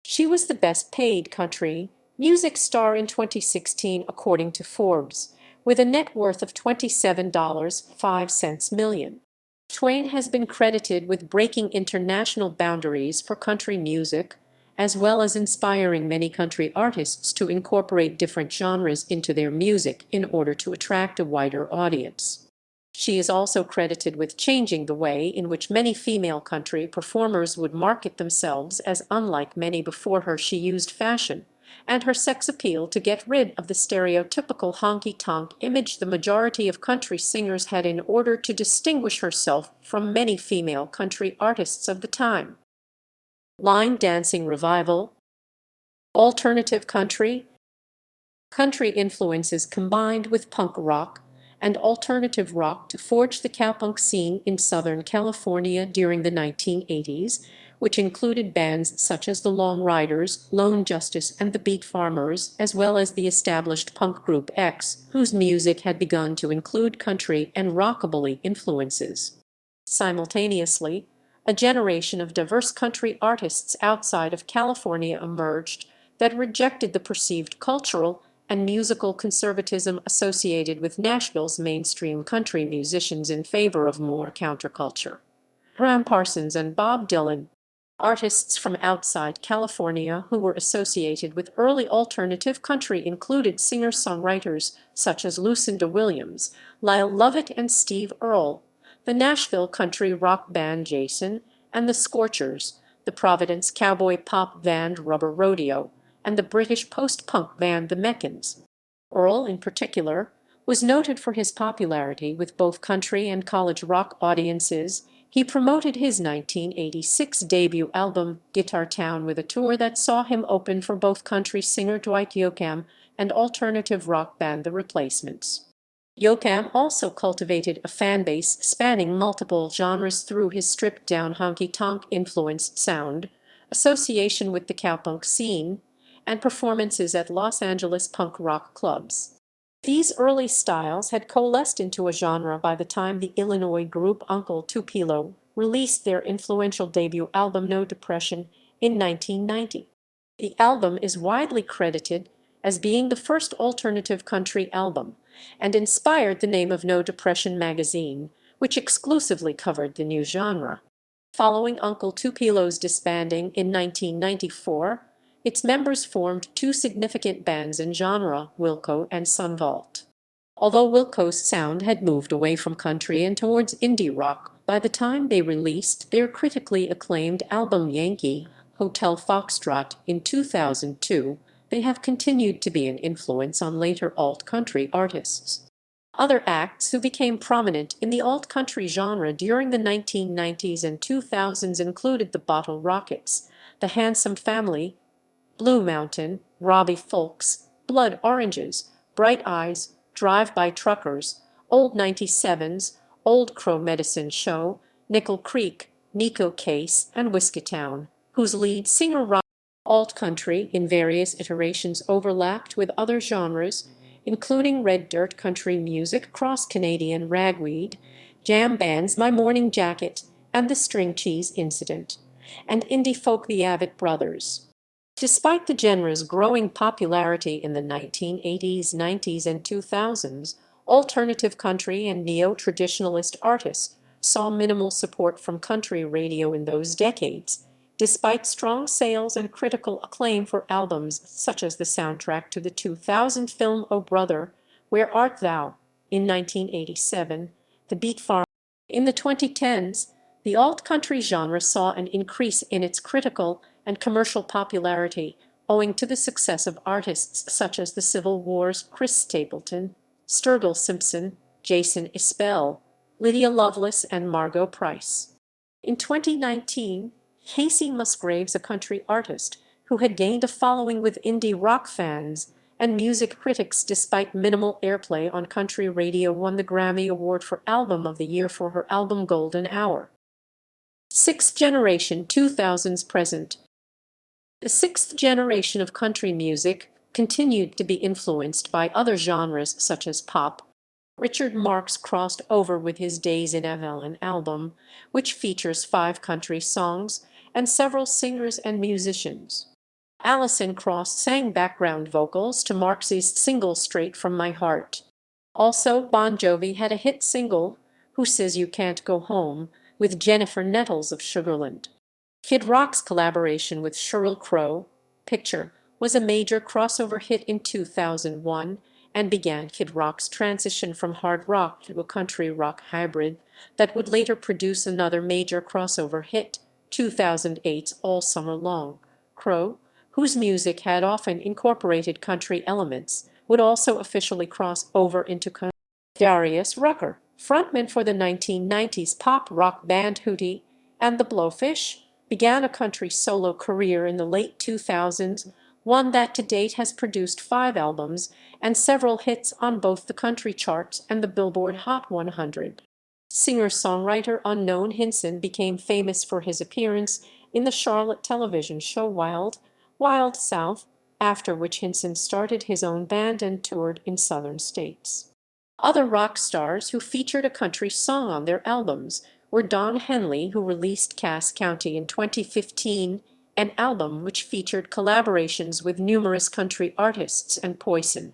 She was the best paid country music star in 2016 according to Forbes, with a net worth of $27.05 million. Twain has been credited with breaking international boundaries for country music, as well as inspiring many country artists to incorporate different genres into their music in order to attract a wider audience. She is also credited with changing the way in which many female country performers would market themselves, as unlike many before her she used fashion and her sex appeal to get rid of the stereotypical honky tonk image the majority of country singers had in order to distinguish herself from many female country artists of the time. Line dancing revival. Alternative country. Country influences combined with punk rock and alternative rock to forge the cowpunk scene in Southern California during the 1980s, which included bands such as the Long Riders, Lone Justice, and the Beat Farmers, as well as the established punk group X, whose music had begun to include country and rockabilly influences. Simultaneously, a generation of diverse country artists outside of California emerged that rejected the perceived cultural and musical conservatism associated with Nashville's mainstream country musicians in favor of more counterculture. Gram Parsons and Bob Dylan. Artists from outside California who were associated with early alternative country included singer-songwriters such as Lucinda Williams, Lyle Lovett, and Steve Earle, the Nashville country rock band Jason, and the Scorchers, the Providence cowboy pop band Rubber Rodeo, and the British post-punk band The Meccans. Earle, in particular, was noted for his popularity with both country and college rock audiences. He promoted his 1986 debut album, Guitar Town, with a tour that saw him open for both country singer Dwight Yoakam and alternative rock band The Replacements. Yoakam also cultivated a fanbase spanning multiple genres through his stripped-down honky tonk-influenced sound, association with the cowpunk scene, and performances at Los Angeles punk rock clubs. These early styles had coalesced into a genre by the time the Illinois group Uncle Tupelo released their influential debut album No Depression in 1990. The album is widely credited as being the first alternative country album and inspired the name of No Depression magazine, which exclusively covered the new genre. Following Uncle Tupelo's disbanding in 1994, its members formed two significant bands in genre, Wilco and Sunvault. Although Wilco's sound had moved away from country and towards indie rock by the time they released their critically acclaimed album Yankee Hotel Foxtrot in 2002, they have continued to be an influence on later alt-country artists. Other acts who became prominent in the alt-country genre during the 1990s and 2000s included the Bottle Rockets, the Handsome Family, Blue Mountain, Robbie Fulks, Blood Oranges, Bright Eyes, Drive-By Truckers, Old 97s, Old Crow Medicine Show, Nickel Creek, Nico Case, and Whiskeytown, whose lead singer rock alt-country in various iterations overlapped with other genres, including red dirt country music, cross-Canadian ragweed, jam bands My Morning Jacket and the String Cheese Incident, and indie folk the Avett Brothers. Despite the genre's growing popularity in the 1980s, 90s, and 2000s, alternative country and neo-traditionalist artists saw minimal support from country radio in those decades, despite strong sales and critical acclaim for albums such as the soundtrack to the 2000 film Oh Brother, Where Art Thou? In 1987, The Beat Farm. In the 2010s, the alt-country genre saw an increase in its critical and commercial popularity owing to the success of artists such as the Civil War's Chris Stapleton, Sturgill Simpson, Jason Isbell, Lydia Lovelace, and Margot Price. In 2019, Casey Musgraves, a country artist who had gained a following with indie rock fans and music critics despite minimal airplay on country radio, won the Grammy Award for Album of the Year for her album Golden Hour. Sixth generation 2000s present. The sixth generation of country music continued to be influenced by other genres such as pop. Richard Marx crossed over with his Days in Evelyn album, which features 5 country songs and several singers and musicians. Alison Krauss sang background vocals to Marx's single Straight from My Heart. Also, Bon Jovi had a hit single, Who Says You Can't Go Home, with Jennifer Nettles of Sugarland. Kid Rock's collaboration with Sheryl Crow, Picture, was a major crossover hit in 2001 and began Kid Rock's transition from hard rock to a country rock hybrid that would later produce another major crossover hit, 2008's All Summer Long. Crow, whose music had often incorporated country elements, would also officially cross over into country. Darius Rucker, frontman for the 1990s pop rock band Hootie and the Blowfish, began a country solo career in the late 2000s, one that to date has produced 5 albums and several hits on both the country charts and the Billboard Hot 100. Singer-songwriter Unknown Hinson became famous for his appearance in the Charlotte television show Wild South, after which Hinson started his own band and toured in southern states. Other rock stars who featured a country song on their albums were Don Henley, who released Cass County in 2015, an album which featured collaborations with numerous country artists, and Poison.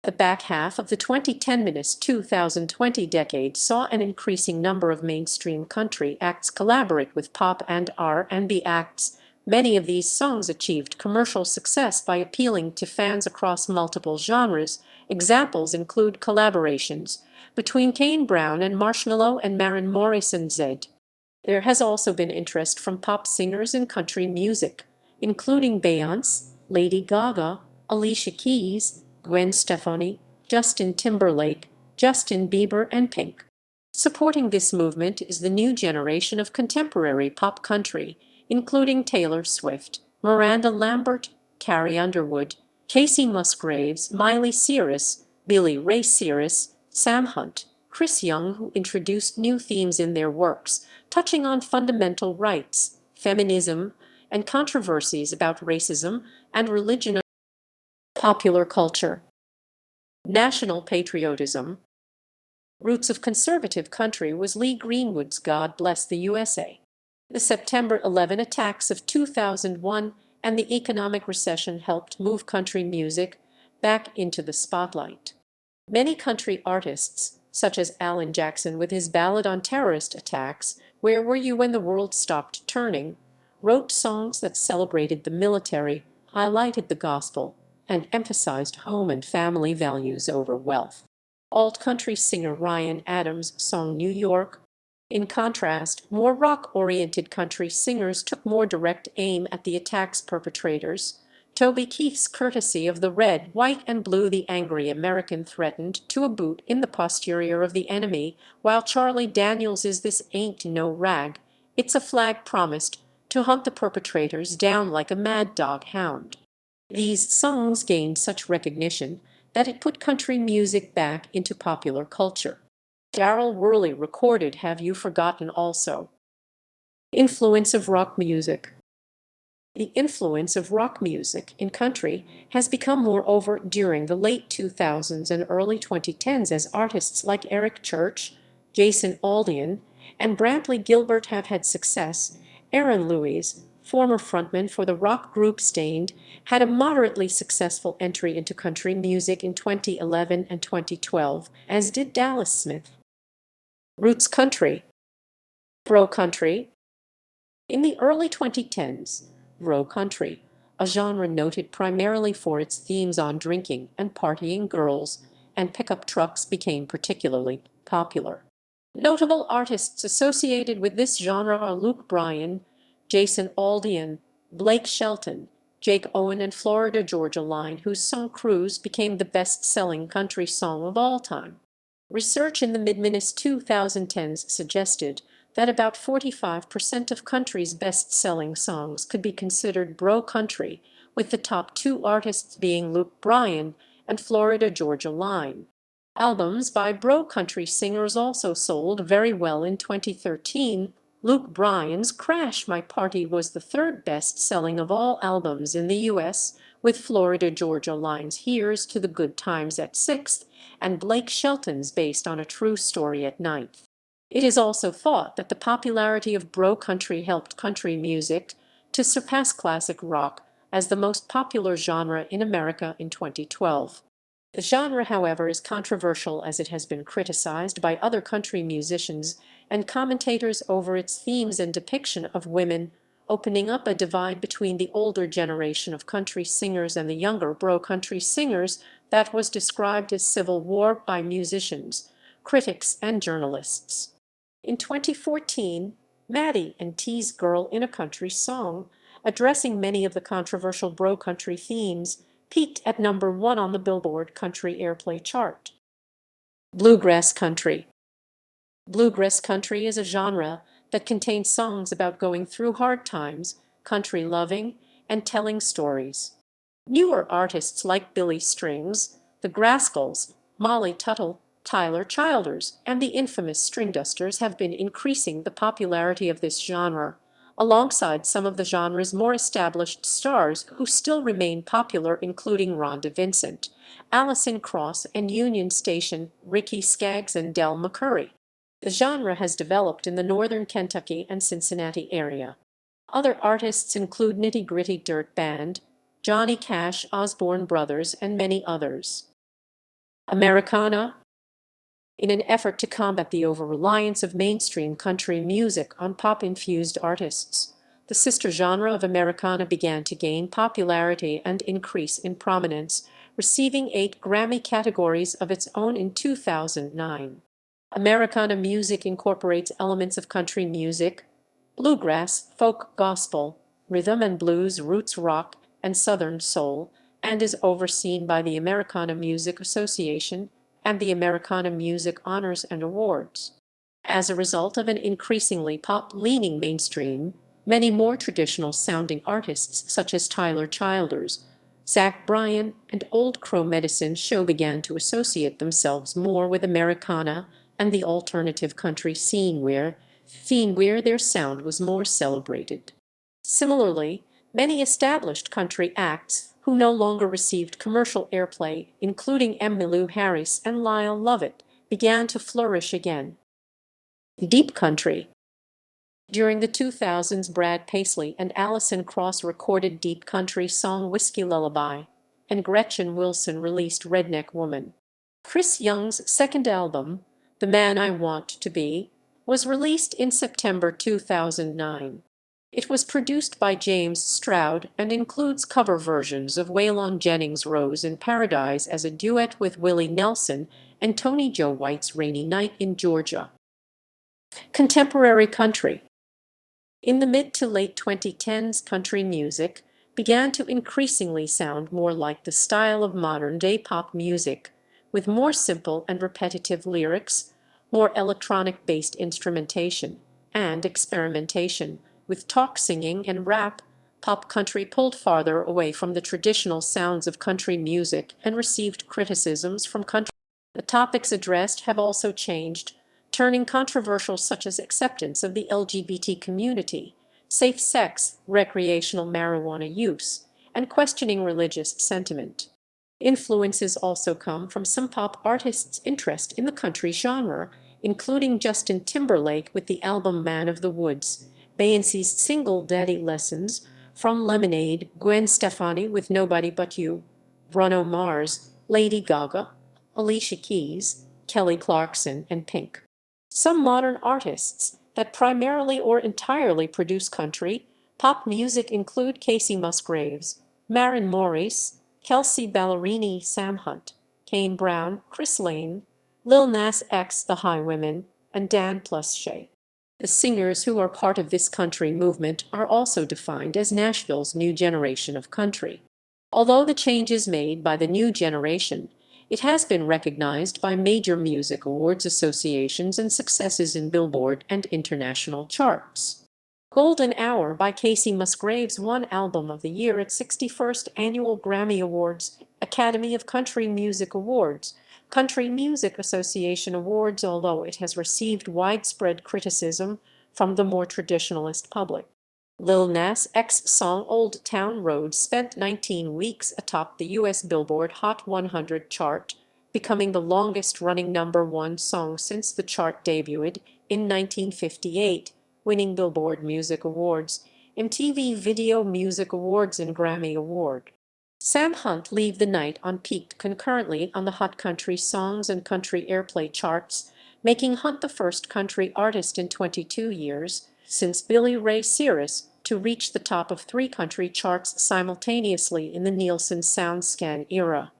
The back half of the 2010–2020 decade saw an increasing number of mainstream country acts collaborate with pop and R&B acts. Many of these songs achieved commercial success by appealing to fans across multiple genres. Examples include collaborations between Kane Brown and Marshmello and Maren Morrison Zed. There has also been interest from pop singers in country music, including Beyoncé, Lady Gaga, Alicia Keys, Gwen Stefani, Justin Timberlake, Justin Bieber, and Pink. Supporting this movement is the new generation of contemporary pop country, including Taylor Swift, Miranda Lambert, Carrie Underwood, Casey Musgraves, Miley Cyrus, Billy Ray Cyrus, Sam Hunt, Chris Young, who introduced new themes in their works, touching on fundamental rights, feminism, and controversies about racism and religion. Popular culture. National patriotism. Roots of conservative country was Lee Greenwood's God Bless the USA. The September 11 attacks of 2001 and the economic recession helped move country music back into the spotlight. Many country artists, such as Alan Jackson with his ballad on terrorist attacks, Where Were You When the World Stopped Turning?, wrote songs that celebrated the military, highlighted the gospel, and emphasized home and family values over wealth. Alt-country singer Ryan Adams' song New York. In contrast, more rock-oriented country singers took more direct aim at the attack's perpetrators. Toby Keith's Courtesy of the Red, White, and Blue, the angry American threatened to a boot in the posterior of the enemy, while Charlie Daniels's This Ain't No Rag, It's a Flag promised to hunt the perpetrators down like a mad dog hound. These songs gained such recognition that it put country music back into popular culture. Darryl Worley recorded Have You Forgotten also. Influence of rock music. The influence of rock music in country has become more overt during the late 2000s and early 2010s as artists like Eric Church, Jason Aldean, and Brantley Gilbert have had success. Aaron Lewis, former frontman for the rock group Stained, had a moderately successful entry into country music in 2011 and 2012, as did Dallas Smith. Roots country. Bro country. In the early 2010s, bro country, a genre noted primarily for its themes on drinking and partying girls and pickup trucks, became particularly popular. Notable artists associated with this genre are Luke Bryan, Jason Aldean, Blake Shelton, Jake Owen, and Florida Georgia Line, whose song Cruise became the best-selling country song of all time. Research in the mid-2010s suggested that about 45% of country's best-selling songs could be considered bro country, with the top 2 artists being Luke Bryan and Florida Georgia Line. Albums by bro country singers also sold very well in 2013. Luke Bryan's Crash My Party was the third best-selling of all albums in the U.S., with Florida Georgia Line's Here's to the Good Times at sixth, and Blake Shelton's Based on a True Story at ninth. It is also thought that the popularity of bro country helped country music to surpass classic rock as the most popular genre in America in 2012. The genre, however, is controversial as it has been criticized by other country musicians and commentators over its themes and depiction of women, opening up a divide between the older generation of country singers and the younger bro country singers that was described as civil war by musicians, critics, and journalists. In 2014, Maddie and T's Girl in a Country Song, addressing many of the controversial bro country themes, peaked at #1 on the Billboard Country Airplay chart. Bluegrass country. Bluegrass country is a genre that contains songs about going through hard times, country loving, and telling stories. Newer artists like Billy Strings, the Grascals, Molly Tuttle, Tyler Childers, and the infamous Stringdusters have been increasing the popularity of this genre, alongside some of the genre's more established stars who still remain popular, including Rhonda Vincent, Alison Krauss, and Union Station Ricky Skaggs and Del McCoury. The genre has developed in the northern Kentucky and Cincinnati area. Other artists include Nitty Gritty Dirt Band, Johnny Cash, Osborne Brothers, and many others. Americana. In an effort to combat the over-reliance of mainstream country music on pop-infused artists, the sister genre of Americana began to gain popularity and increase in prominence, receiving 8 Grammy categories of its own in 2009. Americana music incorporates elements of country music, bluegrass, folk gospel, rhythm and blues, roots rock, and Southern soul, and is overseen by the Americana Music Association and the Americana Music Honors and Awards. As a result of an increasingly pop-leaning mainstream, many more traditional-sounding artists such as Tyler Childers, Zach Bryan, and Old Crow Medicine Show began to associate themselves more with Americana and the alternative country scene where their sound was more celebrated. Similarly, many established country acts who no longer received commercial airplay, including Emmylou Harris and Lyle Lovett, began to flourish again. Deep country. During the 2000s, Brad Paisley and Alison Krauss recorded deep country song Whiskey Lullaby, and Gretchen Wilson released Redneck Woman. Chris Young's second album, The Man I Want to Be, was released in September 2009. It was produced by James Stroud and includes cover versions of Waylon Jennings' Rose in Paradise as a duet with Willie Nelson and Tony Joe White's Rainy Night in Georgia. Contemporary country. In the mid to late 2010s, country music began to increasingly sound more like the style of modern-day pop music, with more simple and repetitive lyrics, more electronic-based instrumentation, and experimentation with talk singing and rap. Pop country pulled farther away from the traditional sounds of country music and received criticisms from country. The topics addressed have also changed, turning controversial such as acceptance of the LGBT community, safe sex, recreational marijuana use, and questioning religious sentiment. Influences also come from some pop artists' interest in the country genre, including Justin Timberlake with the album Man of the Woods, Beyoncé's single Daddy Lessons, From Lemonade, Gwen Stefani with Nobody But You, Bruno Mars, Lady Gaga, Alicia Keys, Kelly Clarkson, and Pink. Some modern artists that primarily or entirely produce country pop music include Casey Musgraves, Maren Morris, Kelsey Ballerini, Sam Hunt, Kane Brown, Chris Lane, Lil Nas X, The Highwomen, and Dan Plus Shay. The singers who are part of this country movement are also defined as Nashville's new generation of country. Although the changes made by the new generation, it has been recognized by major music awards associations and successes in Billboard and international charts. Golden Hour by Casey Musgraves won Album of the Year at 61st Annual Grammy Awards, Academy of Country Music Awards, Country Music Association Awards. Although it has received widespread criticism from the more traditionalist public. Lil Nas X's song Old Town Road spent 19 weeks atop the U.S. Billboard Hot 100 chart, becoming the longest-running #1 song since the chart debuted in 1958, winning Billboard Music Awards, MTV Video Music Awards and Grammy Award. Sam Hunt Leave the Night on peaked concurrently on the Hot Country Songs and Country Airplay charts, making Hunt the first country artist in 22 years, since Billy Ray Cyrus, to reach the top of 3 country charts simultaneously in the Nielsen SoundScan era.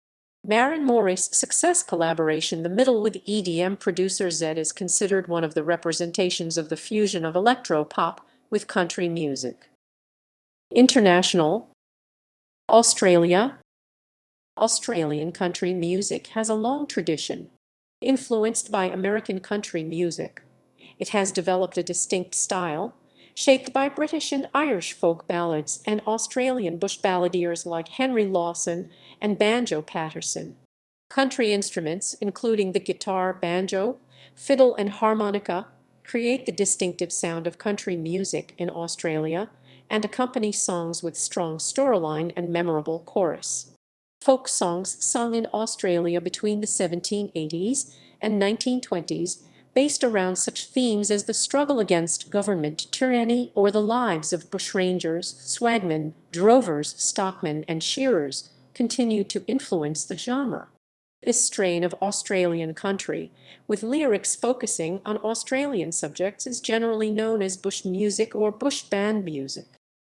Maren Morris' success collaboration The Middle with EDM producer Zedd is considered one of the representations of the fusion of electro-pop with country music. International. Australia. Australian country music has a long tradition. Influenced by American country music, it has developed a distinct style, shaped by British and Irish folk ballads and Australian bush balladeers like Henry Lawson and Banjo Patterson. Country instruments, including the guitar, banjo, fiddle, and harmonica, create the distinctive sound of country music in Australia and accompany songs with strong storyline and memorable chorus. Folk songs sung in Australia between the 1780s and 1920s, based around such themes as the struggle against government tyranny or the lives of bushrangers, swagmen, drovers, stockmen, and shearers, continue to influence the genre. This strain of Australian country, with lyrics focusing on Australian subjects, is generally known as bush music or bush band music.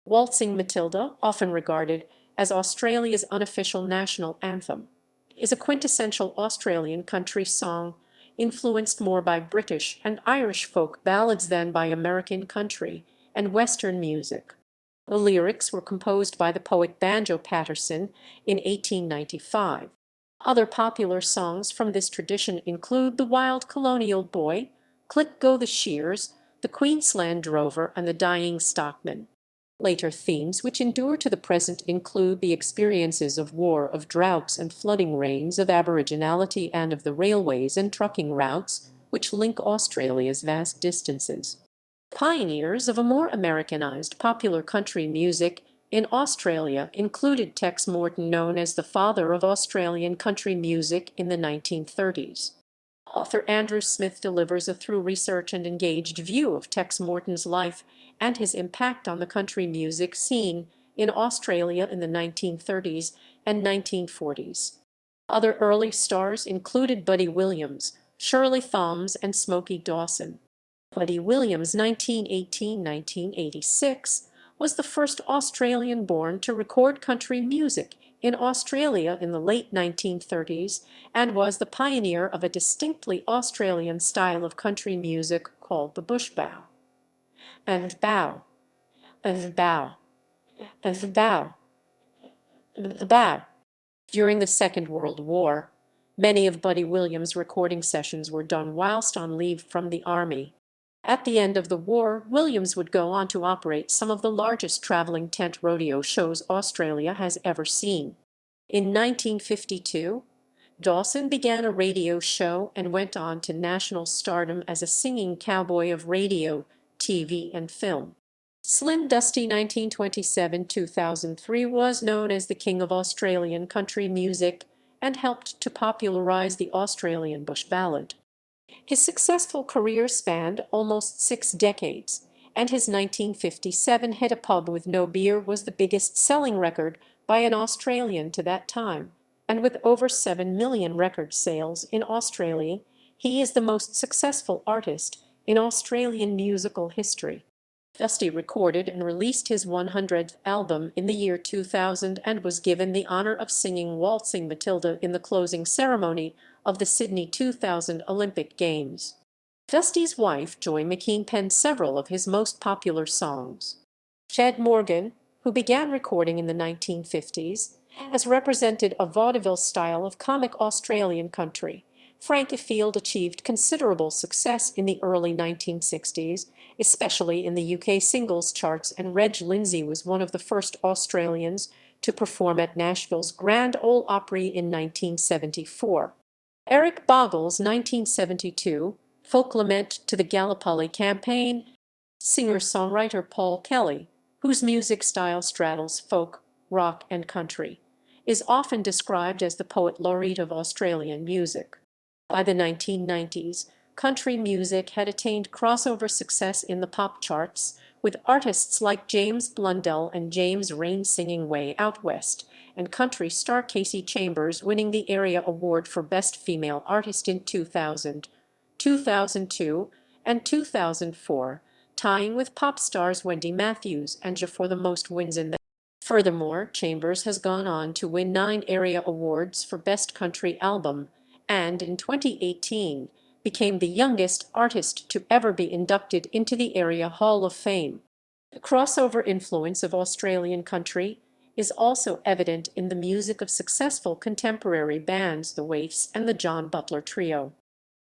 Waltzing Matilda, often regarded as Australia's unofficial national anthem, is a quintessential Australian country song, influenced more by British and Irish folk ballads than by American country and Western music. The lyrics were composed by the poet Banjo Patterson in 1895. Other popular songs from this tradition include The Wild Colonial Boy, Click Go the Shears, The Queensland Drover, and The Dying Stockman. Later themes which endure to the present include the experiences of war, of droughts and flooding rains, of aboriginality, and of the railways and trucking routes which link Australia's vast distances. Pioneers of a more Americanized popular country music in Australia included Tex Morton, known as the father of Australian country music in the 1930s. Author Andrew Smith delivers a thorough research and engaged view of Tex Morton's life and his impact on the country music scene in Australia in the 1930s and 1940s. Other early stars included Buddy Williams, Shirley Thoms, and Smokey Dawson. Buddy Williams, 1918–1986, was the first Australian-born to record country music in Australia in the late 1930s and was the pioneer of a distinctly Australian style of country music called the bush bow. And bow, and bow, and bow, and bow. During the Second World War, many of Buddy Williams' recording sessions were done whilst on leave from the army. At the end of the war, Williams would go on to operate some of the largest traveling tent rodeo shows Australia has ever seen. In 1952, Dawson began a radio show and went on to national stardom as a singing cowboy of radio, TV, and film. Slim Dusty, 1927–2003, was known as the king of Australian country music and helped to popularize the Australian bush ballad. His successful career spanned almost 6 decades, and his 1957 hit "A Pub with No Beer" was the biggest-selling record by an Australian to that time, and with over 7 million record sales in Australia, he is the most successful artist in Australian musical history. Dusty recorded and released his 100th album in the year 2000 and was given the honor of singing Waltzing Matilda in the closing ceremony of the Sydney 2000 Olympic Games. Dusty's wife, Joy McKean, penned several of his most popular songs. Ched Morgan, who began recording in the 1950s, has represented a vaudeville style of comic Australian country. Frankie Field achieved considerable success in the early 1960s, especially in the UK singles charts, and Reg Lindsay was one of the first Australians to perform at Nashville's Grand Ole Opry in 1974. Eric Boggle's 1972 folk lament to the Gallipoli campaign Singer-songwriter Paul Kelly, whose music style straddles folk, rock, and country, is often described as the poet laureate of Australian music. By the 1990s, country music had attained crossover success in the pop charts, with artists like James Blundell and James Rain singing Way Out West, and country star Casey Chambers winning the Area Award for Best Female Artist in 2000, 2002, and 2004, tying with pop stars Wendy Matthews and Ja for the most wins in the. Furthermore, Chambers has gone on to win 9 area awards for Best Country Album, and in 2018 became the youngest artist to ever be inducted into the Area Hall of Fame. The crossover influence of Australian country is also evident in the music of successful contemporary bands the Waifs and the John Butler Trio.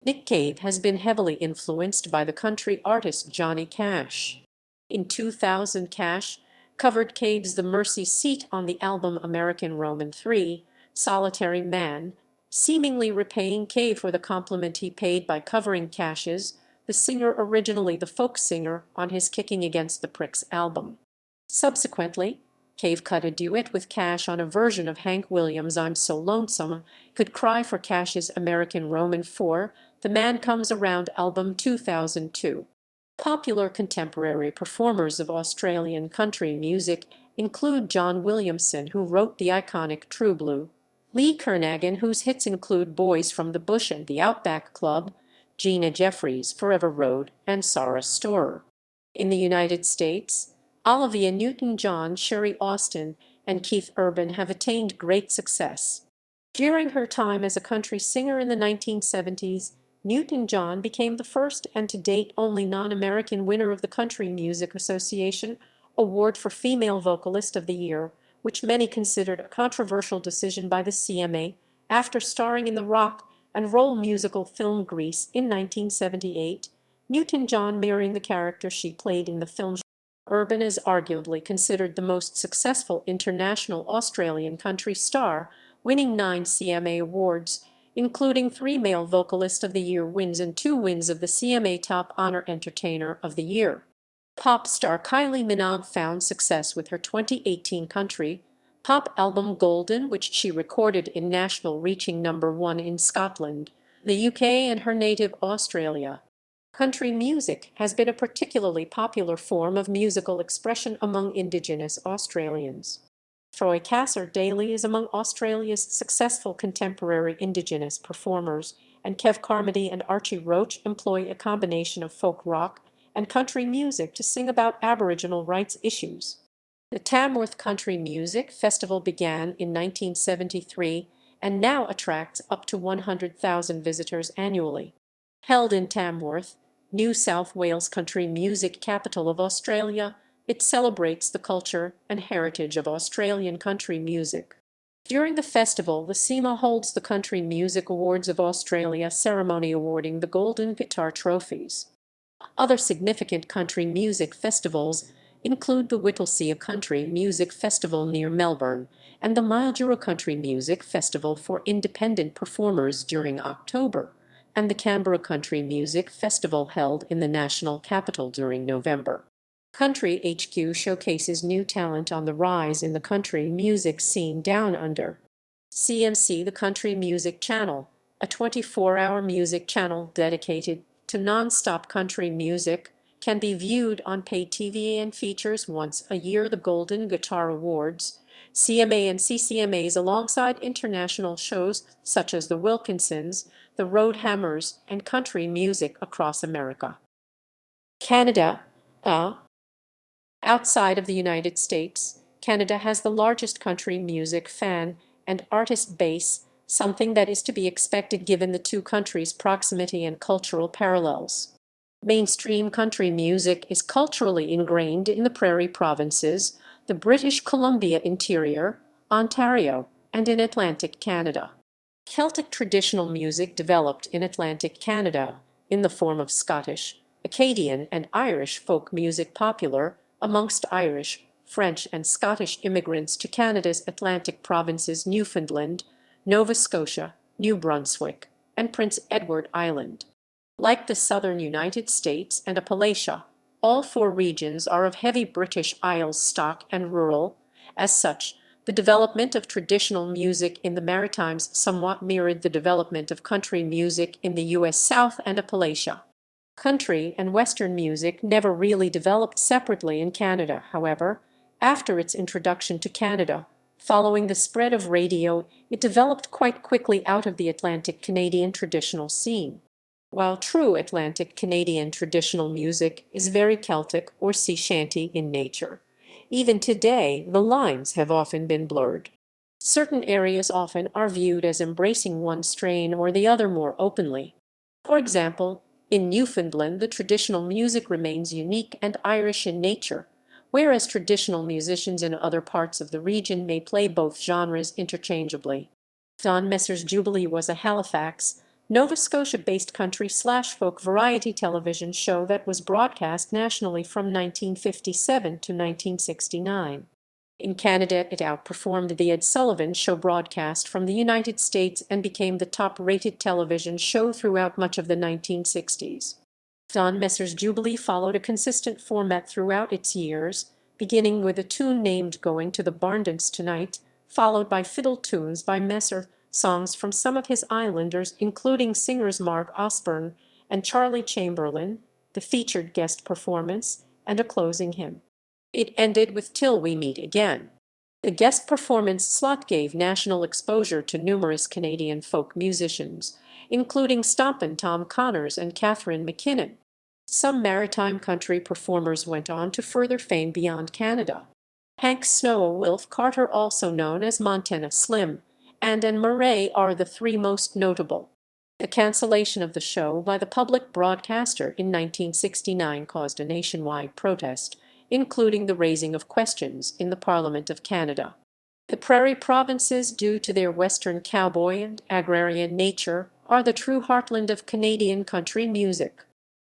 Nick Cave has been heavily influenced by the country artist Johnny Cash. In 2000, Cash covered Cave's The Mercy Seat on the album American Roman 3, Solitary Man, seemingly repaying Cave for the compliment he paid by covering Cash's, the singer originally the folk singer, on his Kicking Against the Pricks album. Subsequently, Cave cut a duet with Cash on a version of Hank Williams' I'm So Lonesome, Could Cry for Cash's American Roman 4, The Man Comes Around album 2002. Popular contemporary performers of Australian country music include John Williamson, who wrote the iconic True Blue, Lee Kernaghan, whose hits include Boys from the Bush and the Outback Club, Gina Jeffries, Forever Road, and Sarah Storer. In the United States, Olivia Newton-John, Sherry Austin, and Keith Urban have attained great success. During her time as a country singer in the 1970s, Newton-John became the first and to date only non-American winner of the Country Music Association Award for Female Vocalist of the Year, which many considered a controversial decision by the CMA after starring in the rock and roll musical film Grease in 1978, Newton-John mirroring the character she played in the film. Urban is arguably considered the most successful international Australian country star, winning 9 CMA awards, including 3 Male Vocalist of the Year wins and 2 wins of the CMA Top Honor Entertainer of the Year. Pop star Kylie Minogue found success with her 2018 country pop album Golden, which she recorded in Nashville, reaching #1 in Scotland, the UK, and her native Australia. Country music has been a particularly popular form of musical expression among Indigenous Australians. Troy Cassar-Daley is among Australia's successful contemporary Indigenous performers, and Kev Carmody and Archie Roach employ a combination of folk rock and country music to sing about Aboriginal rights issues. The Tamworth Country Music Festival began in 1973 and now attracts up to 100,000 visitors annually. Held in Tamworth, New South Wales country music capital of Australia, it celebrates the culture and heritage of Australian country music. During the festival, the SEMA holds the Country Music Awards of Australia ceremony awarding the Golden Guitar Trophies. Other significant country music festivals include the Whittlesea Country Music Festival near Melbourne and the Mildura Country Music Festival for independent performers during October, and the Canberra Country Music Festival held in the national capital during November. Country HQ showcases new talent on the rise in the country music scene down under. CMC, the Country Music Channel, a 24-hour music channel dedicated to non-stop country music, can be viewed on paid TV and features once a year the Golden Guitar Awards, CMA and CCMAs alongside international shows such as the Wilkinsons, the Road Hammers, and country music across America. Canada. Outside of the United States, Canada has the largest country music fan and artist base, something that is to be expected given the two countries' proximity and cultural parallels. Mainstream country music is culturally ingrained in the Prairie Provinces, the British Columbia interior, Ontario, and in Atlantic Canada. Celtic traditional music developed in Atlantic Canada, in the form of Scottish, Acadian, and Irish folk music popular amongst Irish, French, and Scottish immigrants to Canada's Atlantic provinces Newfoundland, Nova Scotia, New Brunswick, and Prince Edward Island. Like the southern United States and Appalachia, All four regions are of heavy British Isles stock and rural. As such, the development of traditional music in the Maritimes somewhat mirrored the development of country music in the U.S. South and Appalachia. Country and Western music never really developed separately in Canada, however. After its introduction to Canada, following the spread of radio, it developed quite quickly out of the Atlantic Canadian traditional scene. While true Atlantic Canadian traditional music is very Celtic or sea shanty in nature, even today the lines have often been blurred. Certain areas often are viewed as embracing one strain or the other more openly. For example, in Newfoundland the traditional music remains unique and Irish in nature, whereas traditional musicians in other parts of the region may play both genres interchangeably. Don Messer's Jubilee was a Halifax, Nova Scotia-based country/folk variety television show that was broadcast nationally from 1957 to 1969. In Canada, it outperformed the Ed Sullivan Show broadcast from the United States and became the top-rated television show throughout much of the 1960s. Don Messer's Jubilee followed a consistent format throughout its years, beginning with a tune named Going to the Barndance Tonight, followed by fiddle tunes by Messer, songs from some of his Islanders, including singers Mark Osborne and Charlie Chamberlain, the featured guest performance, and a closing hymn. It ended with Till We Meet Again. The guest performance slot gave national exposure to numerous Canadian folk musicians, including Stompin' Tom Connors and Catherine McKinnon. Some maritime country performers went on to further fame beyond Canada. Hank Snow, Wilf Carter, also known as Montana Slim, and Anne Murray are the three most notable. The cancellation of the show by the public broadcaster in 1969 caused a nationwide protest, including the raising of questions in the Parliament of Canada. The Prairie Provinces, due to their western cowboy and agrarian nature, are the true heartland of Canadian country music.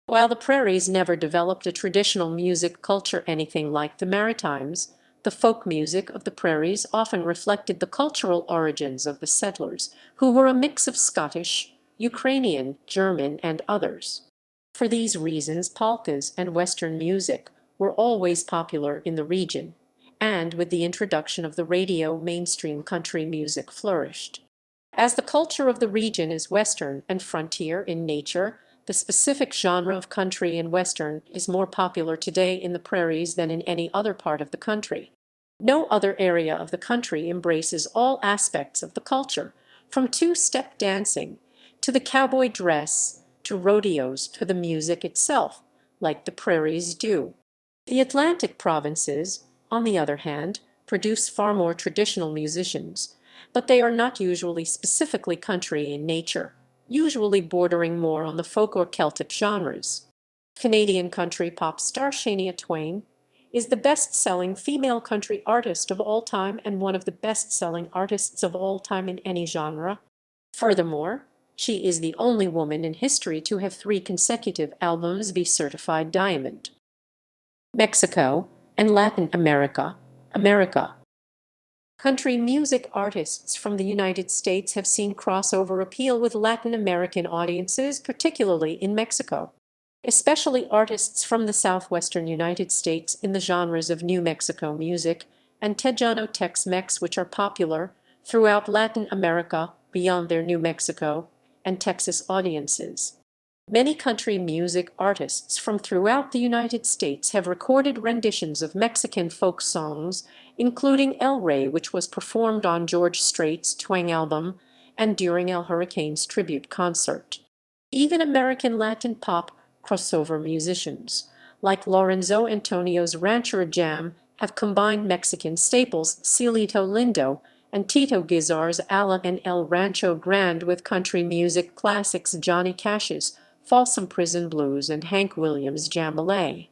While the prairies never developed a traditional music culture anything like the Maritimes, the folk music of the prairies often reflected the cultural origins of the settlers, who were a mix of Scottish, Ukrainian, German, and others. For these reasons, polkas and Western music were always popular in the region, and with the introduction of the radio, mainstream country music flourished. As the culture of the region is Western and frontier in nature, the specific genre of country and Western is more popular today in the prairies than in any other part of the country. No other area of the country embraces all aspects of the culture, from two-step dancing to the cowboy dress to rodeos to the music itself, like the prairies do. The Atlantic provinces, on the other hand, produce far more traditional musicians, but they are not usually specifically country in nature, usually bordering more on the folk or Celtic genres. Canadian country pop star Shania Twain is the best-selling female country artist of all time and one of the best-selling artists of all time in any genre. Furthermore, she is the only woman in history to have 3 consecutive albums be certified diamond. Mexico and Latin America. Country music artists from the United States have seen crossover appeal with Latin American audiences, particularly in Mexico. Especially artists from the southwestern United States in the genres of New Mexico music and Tejano Tex-Mex, which are popular throughout Latin America beyond their New Mexico and Texas audiences. Many country music artists from throughout the United States have recorded renditions of Mexican folk songs, including El Rey, which was performed on George Strait's Twang album and during El Hurricane's tribute concert. Even American Latin pop crossover musicians, like Lorenzo Antonio's Ranchera Jam, have combined Mexican staples Cielito Lindo and Tito Guizar's Ala and El Rancho Grande with country music classics Johnny Cash's Folsom Prison Blues and Hank Williams' Jambalaya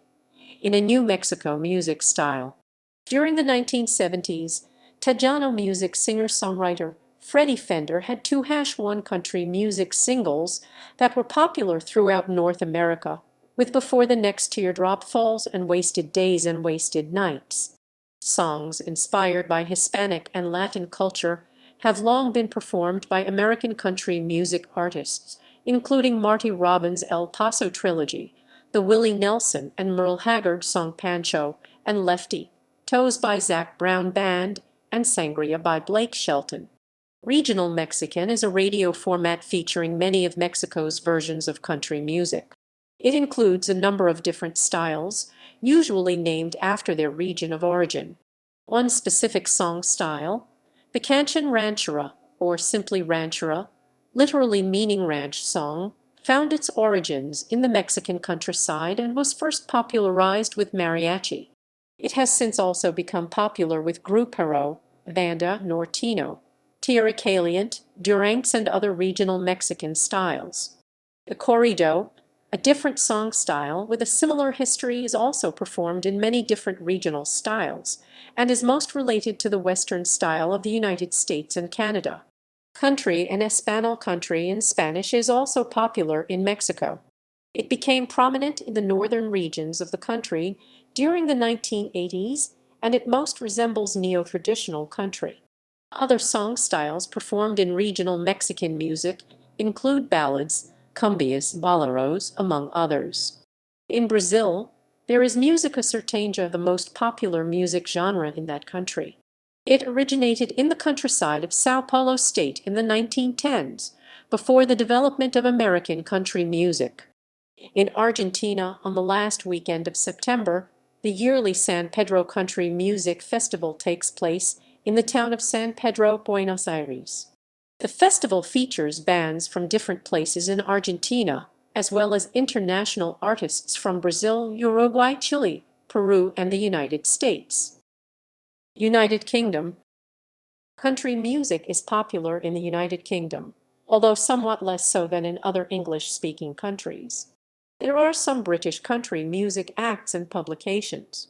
in a New Mexico music style. During the 1970s, Tejano music singer-songwriter Freddie Fender had 2 #1 country music singles that were popular throughout North America, with Before the Next Teardrop Falls and Wasted Days and Wasted Nights. Songs inspired by Hispanic and Latin culture have long been performed by American country music artists, including Marty Robbins' El Paso Trilogy, The Willie Nelson and Merle Haggard song Pancho and Lefty, Toes by Zac Brown Band, and Sangria by Blake Shelton. Regional Mexican is a radio format featuring many of Mexico's versions of country music. It includes a number of different styles, usually named after their region of origin. One specific song style, the Kanchan Ranchera, or simply ranchera, literally meaning ranch song, found its origins in the Mexican countryside and was first popularized with mariachi. It has since also become popular with grupero, banda norteño, tierra caliente, durangs, and other regional Mexican styles. The corrido, a different song style with a similar history, is also performed in many different regional styles, and is most related to the Western style of the United States and Canada. Country and Espanol country in Spanish is also popular in Mexico. It became prominent in the northern regions of the country during the 1980s, and it most resembles neo-traditional country. Other song styles performed in regional Mexican music include ballads, cumbias, boleros, among others. In Brazil, there is música sertaneja, the most popular music genre in that country. It originated in the countryside of São Paulo state in the 1910s, before the development of American country music. In Argentina, on the last weekend of September, the yearly San Pedro Country Music Festival takes place in the town of San Pedro, Buenos Aires. The festival features bands from different places in Argentina, as well as international artists from Brazil, Uruguay, Chile, Peru, and the United States. United Kingdom. Country music is popular in the United Kingdom, although somewhat less so than in other English-speaking countries. There are some British country music acts and publications.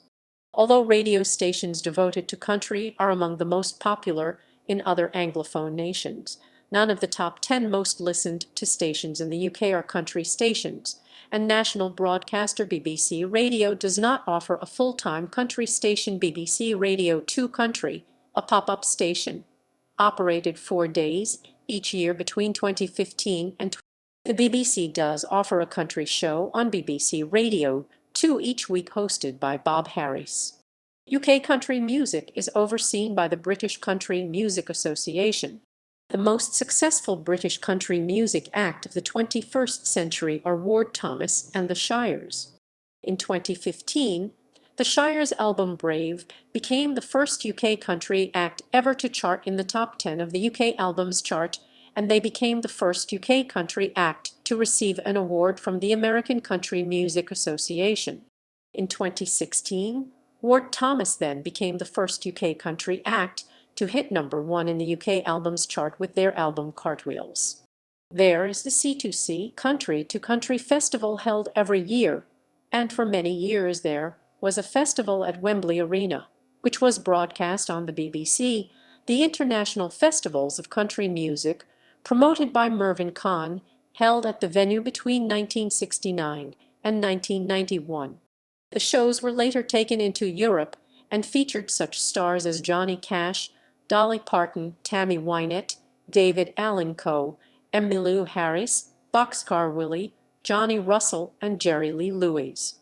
Although radio stations devoted to country are among the most popular in other Anglophone nations, none of the top 10 most listened to stations in the UK are country stations, and national broadcaster BBC Radio does not offer a full-time country station. BBC Radio 2 Country, a pop-up station, operated 4 days each year between 2015 and the BBC does offer a country show on BBC Radio 2 each week, hosted by Bob Harris. UK country music is overseen by the British Country Music Association. The most successful British country music act of the 21st century are Ward Thomas and the Shires. In 2015, the Shires' album Brave became the first UK country act ever to chart in the top 10 of the UK Albums Chart, and they became the first UK country act to receive an award from the American Country Music Association. In 2016, Ward Thomas then became the first UK country act to hit #1 in the UK Albums Chart with their album Cartwheels. There is the C2C Country to Country Festival held every year, and for many years there was a festival at Wembley Arena, which was broadcast on the BBC, the International Festivals of Country Music, promoted by Mervyn Kahn, held at the venue between 1969 and 1991. The shows were later taken into Europe and featured such stars as Johnny Cash, Dolly Parton, Tammy Wynette, David Allan Coe, Emmylou Harris, Boxcar Willie, Johnny Russell, and Jerry Lee Lewis.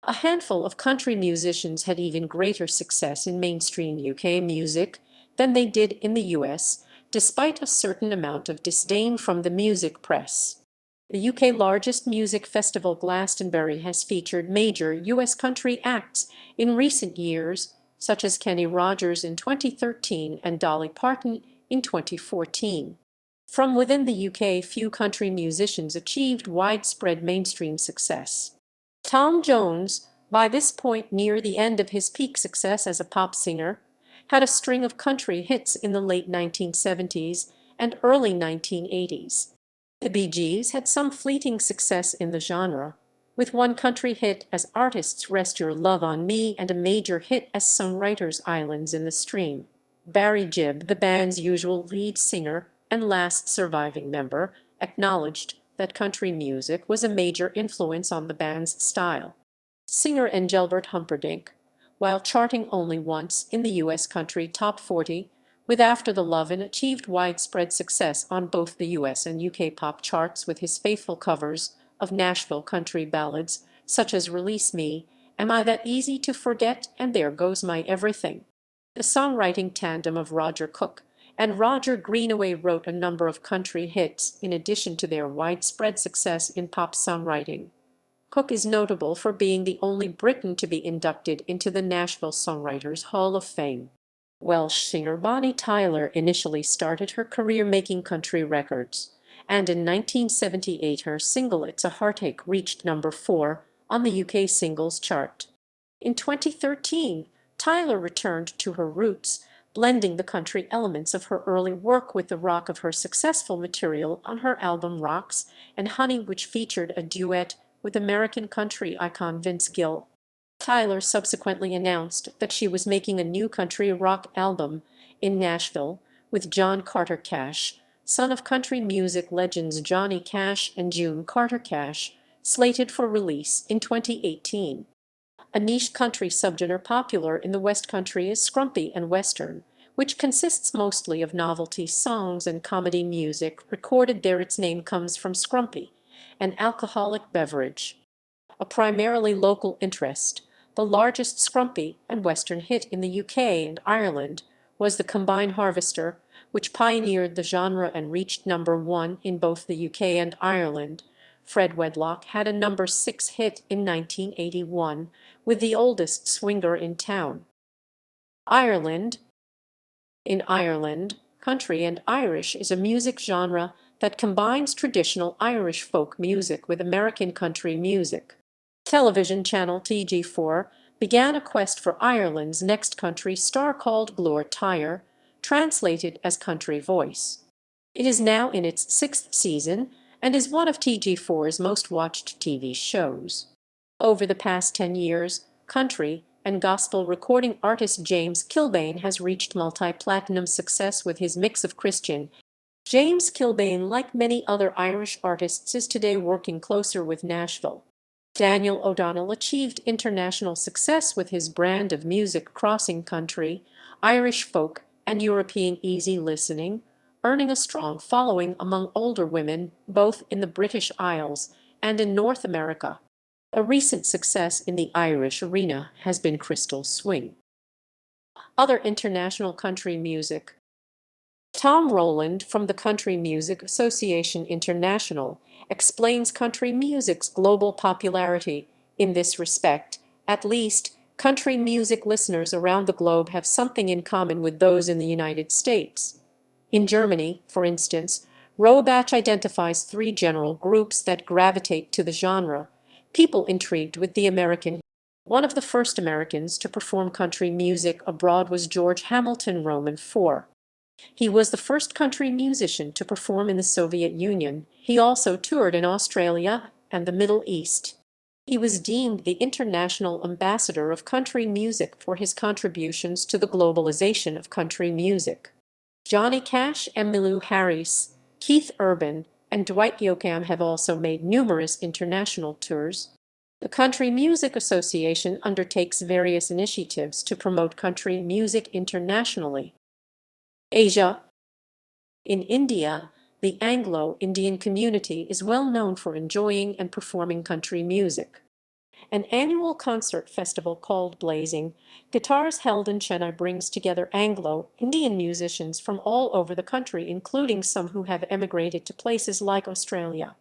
A handful of country musicians had even greater success in mainstream UK music than they did in the US, despite a certain amount of disdain from the music press. The UK largest music festival, Glastonbury, has featured major US country acts in recent years, such as Kenny Rogers in 2013 and Dolly Parton in 2014. From within the UK, few country musicians achieved widespread mainstream success. Tom Jones, by this point near the end of his peak success as a pop singer, had a string of country hits in the late 1970s and early 1980s. The Bee Gees had some fleeting success in the genre, with one country hit as Artists Rest Your Love on Me and a major hit as Songwriters Islands in the Stream. Barry Gibb, the band's usual lead singer and last surviving member, acknowledged that country music was a major influence on the band's style. Singer Engelbert Humperdinck, while charting only once in the U.S. Country Top 40, with After the Lovin', achieved widespread success on both the U.S. and UK pop charts with his faithful covers of Nashville country ballads such as Release Me, Am I That Easy to Forget, and There Goes My Everything. The songwriting tandem of Roger Cook and Roger Greenaway wrote a number of country hits in addition to their widespread success in pop songwriting. Cook is notable for being the only Briton to be inducted into the Nashville Songwriters Hall of Fame. Welsh singer Bonnie Tyler initially started her career making country records, and in 1978 her single It's a Heartache reached number 4 on the UK singles chart. In 2013, Tyler returned to her roots, blending the country elements of her early work with the rock of her successful material on her album Rocks and Honey, which featured a duet with American country icon Vince Gill. Tyler subsequently announced that she was making a new country rock album in Nashville with John Carter Cash, son of country music legends Johnny Cash and June Carter Cash, slated for release in 2018. A niche country subgenre popular in the West Country is Scrumpy and Western, which consists mostly of novelty songs and comedy music recorded there. Its name comes from Scrumpy, an alcoholic beverage. A primarily local interest, the largest Scrumpy and Western hit in the UK and Ireland was The Combine Harvester, which pioneered the genre and reached number 1 in both the UK and Ireland. Fred Wedlock had a number 6 hit in 1981 with The Oldest Swinger in Town. Ireland. In Ireland, country and Irish is a music genre that combines traditional Irish folk music with American country music. Television channel TG4 began a quest for Ireland's next country star called Glór Tyre, translated as Country Voice. It is now in its 6th season and is one of TG4's most watched TV shows. Over the past 10 years, country and gospel recording artist James Kilbane has reached multi-platinum success with his mix of Christian. James Kilbane, like many other Irish artists, is today working closer with Nashville. Daniel O'Donnell achieved international success with his brand of music crossing country, Irish folk, and European easy listening, earning a strong following among older women both in the British Isles and in North America. A recent success in the Irish arena has been Crystal Swing. Other international country music. Tom Rowland from the Country Music Association International explains country music's global popularity. In this respect, at least, country music listeners around the globe have something in common with those in the United States. In Germany, for instance, Rohrbach identifies 3 general groups that gravitate to the genre: people intrigued with the American. One of the first Americans to perform country music abroad was George Hamilton Roman IV. He was the first country musician to perform in the Soviet Union. He also toured in Australia and the Middle East. He was deemed the international ambassador of country music for his contributions to the globalization of country music. Johnny Cash, Emmylou Harris, Keith Urban, and Dwight Yoakam have also made numerous international tours. The Country Music Association undertakes various initiatives to promote country music internationally. Asia. In India, the Anglo-Indian community is well known for enjoying and performing country music. An annual concert festival called Blazing Guitars held in Chennai brings together Anglo-Indian musicians from all over the country, including some who have emigrated to places like Australia.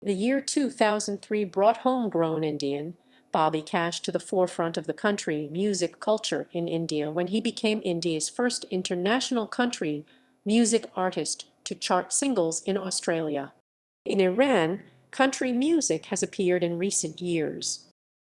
The year 2003 brought homegrown Indian Bobby Cash to the forefront of the country music culture in India when he became India's first international country music artist to chart singles in Australia. In Iran, country music has appeared in recent years.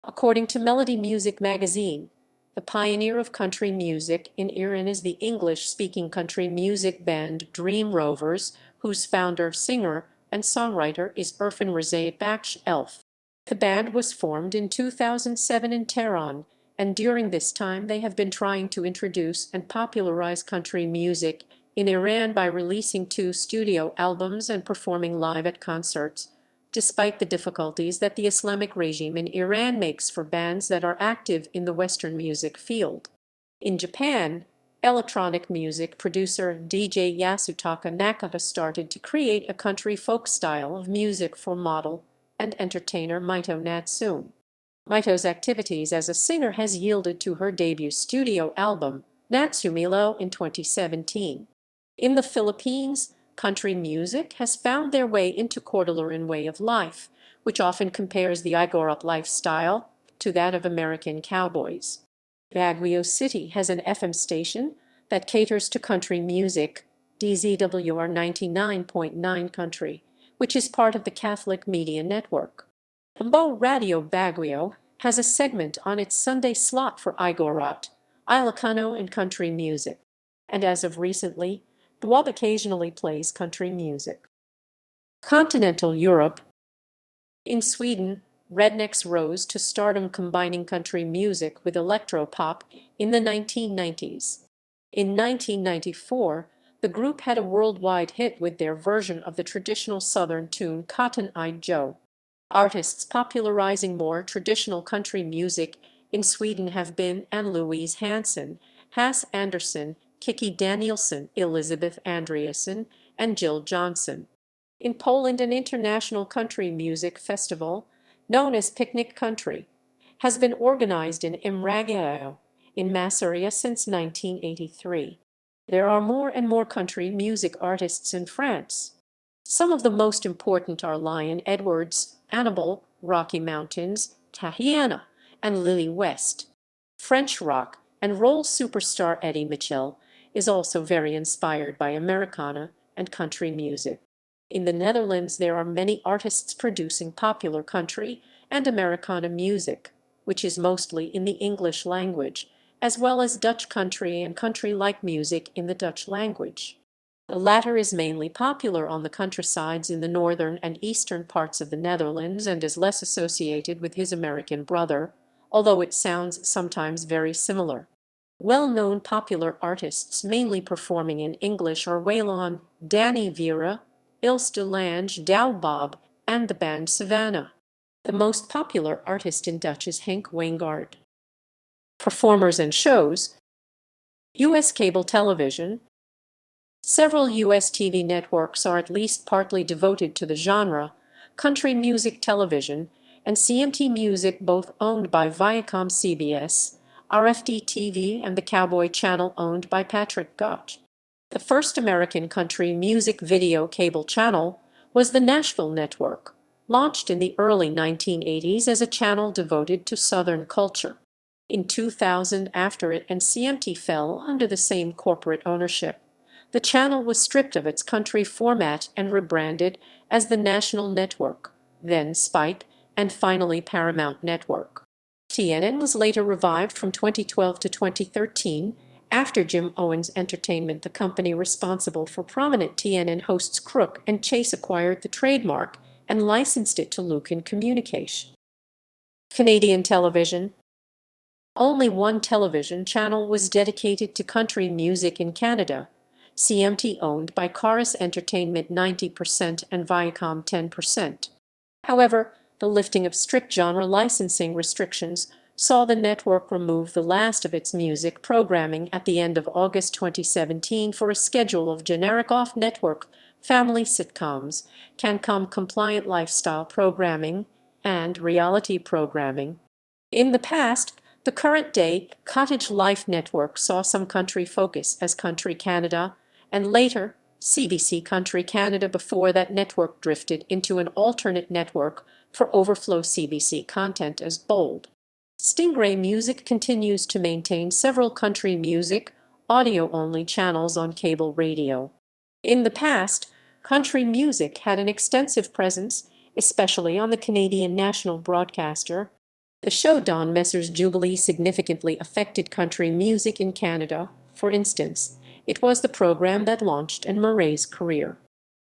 According to Melody Music magazine, the pioneer of country music in Iran is the English-speaking country music band Dream Rovers, whose founder, singer, and songwriter is Irfan Razai Baksh Elf. The band was formed in 2007 in Tehran, and during this time they have been trying to introduce and popularize country music in Iran by releasing 2 studio albums and performing live at concerts, despite the difficulties that the Islamic regime in Iran makes for bands that are active in the Western music field. In Japan, electronic music producer DJ Yasutaka Nakata started to create a country folk style of music for model and entertainer Maito Natsume. Mito's activities as a singer has yielded to her debut studio album, Natsumilo, in 2017. In the Philippines, country music has found their way into Cordilleran way of life, which often compares the Igorot lifestyle to that of American cowboys. Baguio City has an FM station that caters to country music, DZWR 99.9 Country, which is part of the Catholic Media Network. Bo Radio Baguio has a segment on its Sunday slot for Igorot, Ilocano, and country music. And as of recently, Dwab occasionally plays country music. Continental Europe. In Sweden, rednecks rose to stardom combining country music with electropop in the 1990s. In 1994, the group had a worldwide hit with their version of the traditional Southern tune Cotton-Eyed Joe. Artists popularizing more traditional country music in Sweden have been Ann Louise Hansen, Hasse Andersson, Kiki Danielsson, Elizabeth Andreasen, and Jill Johnson. In Poland, an international country music festival, known as Picnic Country, has been organized in Imragao in Massaria since 1983. There are more and more country music artists in France. Some of the most important are Lion Edwards, Annabelle, Rocky Mountains, Tejano, and Lily West. French rock and roll superstar Eddie Mitchell is also very inspired by Americana and country music. In the Netherlands, there are many artists producing popular country and Americana music, which is mostly in the English language, as well as Dutch country and country-like music in the Dutch language. The latter is mainly popular on the countrysides in the northern and eastern parts of the Netherlands and is less associated with his American brother, although it sounds sometimes very similar. Well-known popular artists mainly performing in English are Waylon, Danny Vera, Ilse de Lange, Douw Bob, and the band Savannah. The most popular artist in Dutch is Henk Wijngaard. Performers and shows. U.S. cable television. Several U.S. TV networks are at least partly devoted to the genre, country music television, and CMT Music, both owned by Viacom-CBS, RFD-TV, and the Cowboy Channel owned by Patrick Gotch. The first American country music video cable channel was the Nashville Network, launched in the early 1980s as a channel devoted to Southern culture. In 2000, after it and CMT fell under the same corporate ownership, the channel was stripped of its country format and rebranded as the National Network, then Spike, and finally Paramount Network. TNN was later revived from 2012 to 2013 after Jim Owens Entertainment, the company responsible for prominent TNN hosts Crook and Chase, acquired the trademark and licensed it to Lucan Communication. Canadian television. Only one television channel was dedicated to country music in Canada, CMT, owned by Chorus Entertainment 90% and Viacom 10%. However, the lifting of strict genre licensing restrictions saw the network remove the last of its music programming at the end of August 2017 for a schedule of generic off-network family sitcoms, CANCOM-compliant lifestyle programming, and reality programming. In the past, the current-day Cottage Life network saw some country focus as Country Canada, and later CBC Country Canada, before that network drifted into an alternate network for overflow CBC content as Bold. Stingray Music continues to maintain several country music, audio-only channels on cable radio. In the past, country music had an extensive presence, especially on the Canadian national broadcaster. The show Don Messer's Jubilee significantly affected country music in Canada. For instance, it was the program that launched Anne Murray's career.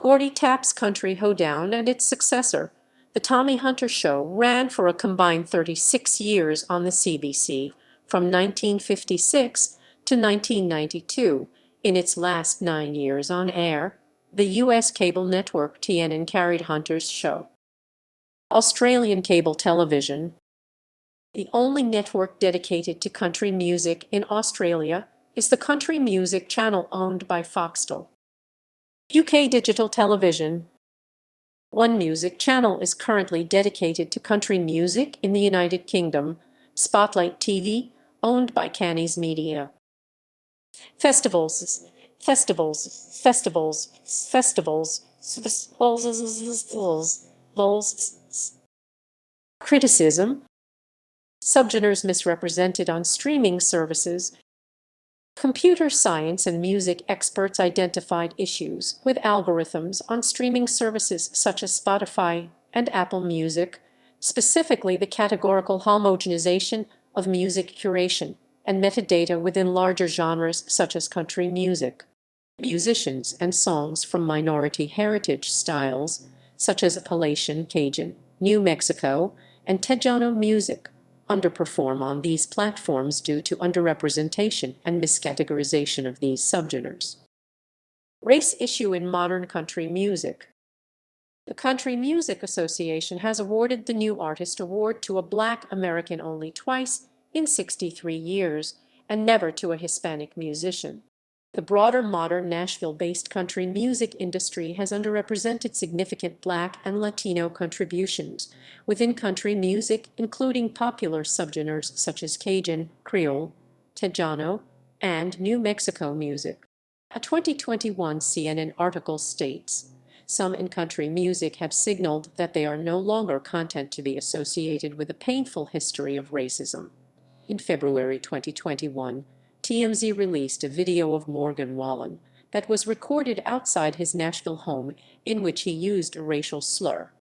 Gordy Tapp's Country Hoedown and its successor, The Tommy Hunter Show, ran for a combined 36 years on the CBC, from 1956 to 1992. In its last 9 years on air, the U.S. cable network TNN carried Hunter's show. Australian cable television. The only network dedicated to country music in Australia is the Country Music Channel owned by Foxtel. UK digital television. One music channel is currently dedicated to country music in the United Kingdom, Spotlight TV, owned by Canny's Media. Festivals, festivals, festivals, festivals, festivals, criticism, subgenres misrepresented on streaming services. Computer science and music experts identified issues with algorithms on streaming services such as Spotify and Apple Music, specifically the categorical homogenization of music curation and metadata within larger genres such as country music. Musicians and songs from minority heritage styles such as Appalachian, Cajun, New Mexico, and Tejano music underperform on these platforms due to underrepresentation and miscategorization of these subgenres. Race issue in modern country music. The Country Music Association has awarded the New Artist Award to a Black American only twice in 63 years, and never to a Hispanic musician. The broader modern Nashville-based country music industry has underrepresented significant Black and Latino contributions within country music, including popular subgenres such as Cajun, Creole, Tejano, and New Mexico music. A 2021 CNN article states, "Some in country music have signaled that they are no longer content to be associated with a painful history of racism." In February 2021, TMZ released a video of Morgan Wallen that was recorded outside his Nashville home in which he used a racial slur.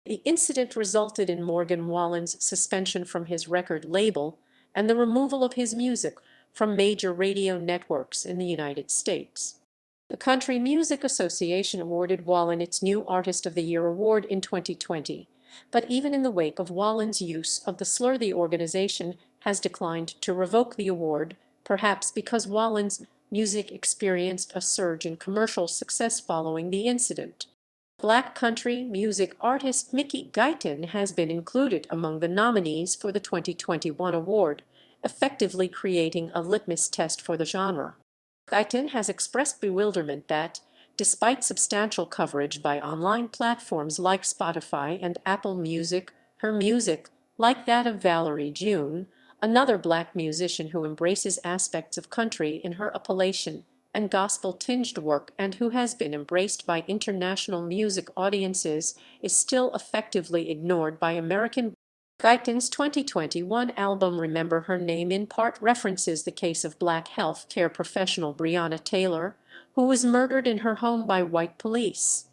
The incident resulted in Morgan Wallen's suspension from his record label and the removal of his music from major radio networks in the United States. The Country Music Association awarded Wallen its New Artist of the Year award in 2020, but even in the wake of Wallen's use of the slur, the organization has declined to revoke the award, perhaps because Wallen's music experienced a surge in commercial success following the incident. Black country music artist Mickey Guyton has been included among the nominees for the 2021 award, effectively creating a litmus test for the genre. Guyton has expressed bewilderment that, despite substantial coverage by online platforms like Spotify and Apple Music, her music, like that of Valerie June, another Black musician who embraces aspects of country in her Appalachian and gospel-tinged work and who has been embraced by international music audiences, is still effectively ignored by American. Guyton's 2021 album Remember Her Name in part references the case of Black health care professional Breonna Taylor, who was murdered in her home by white police.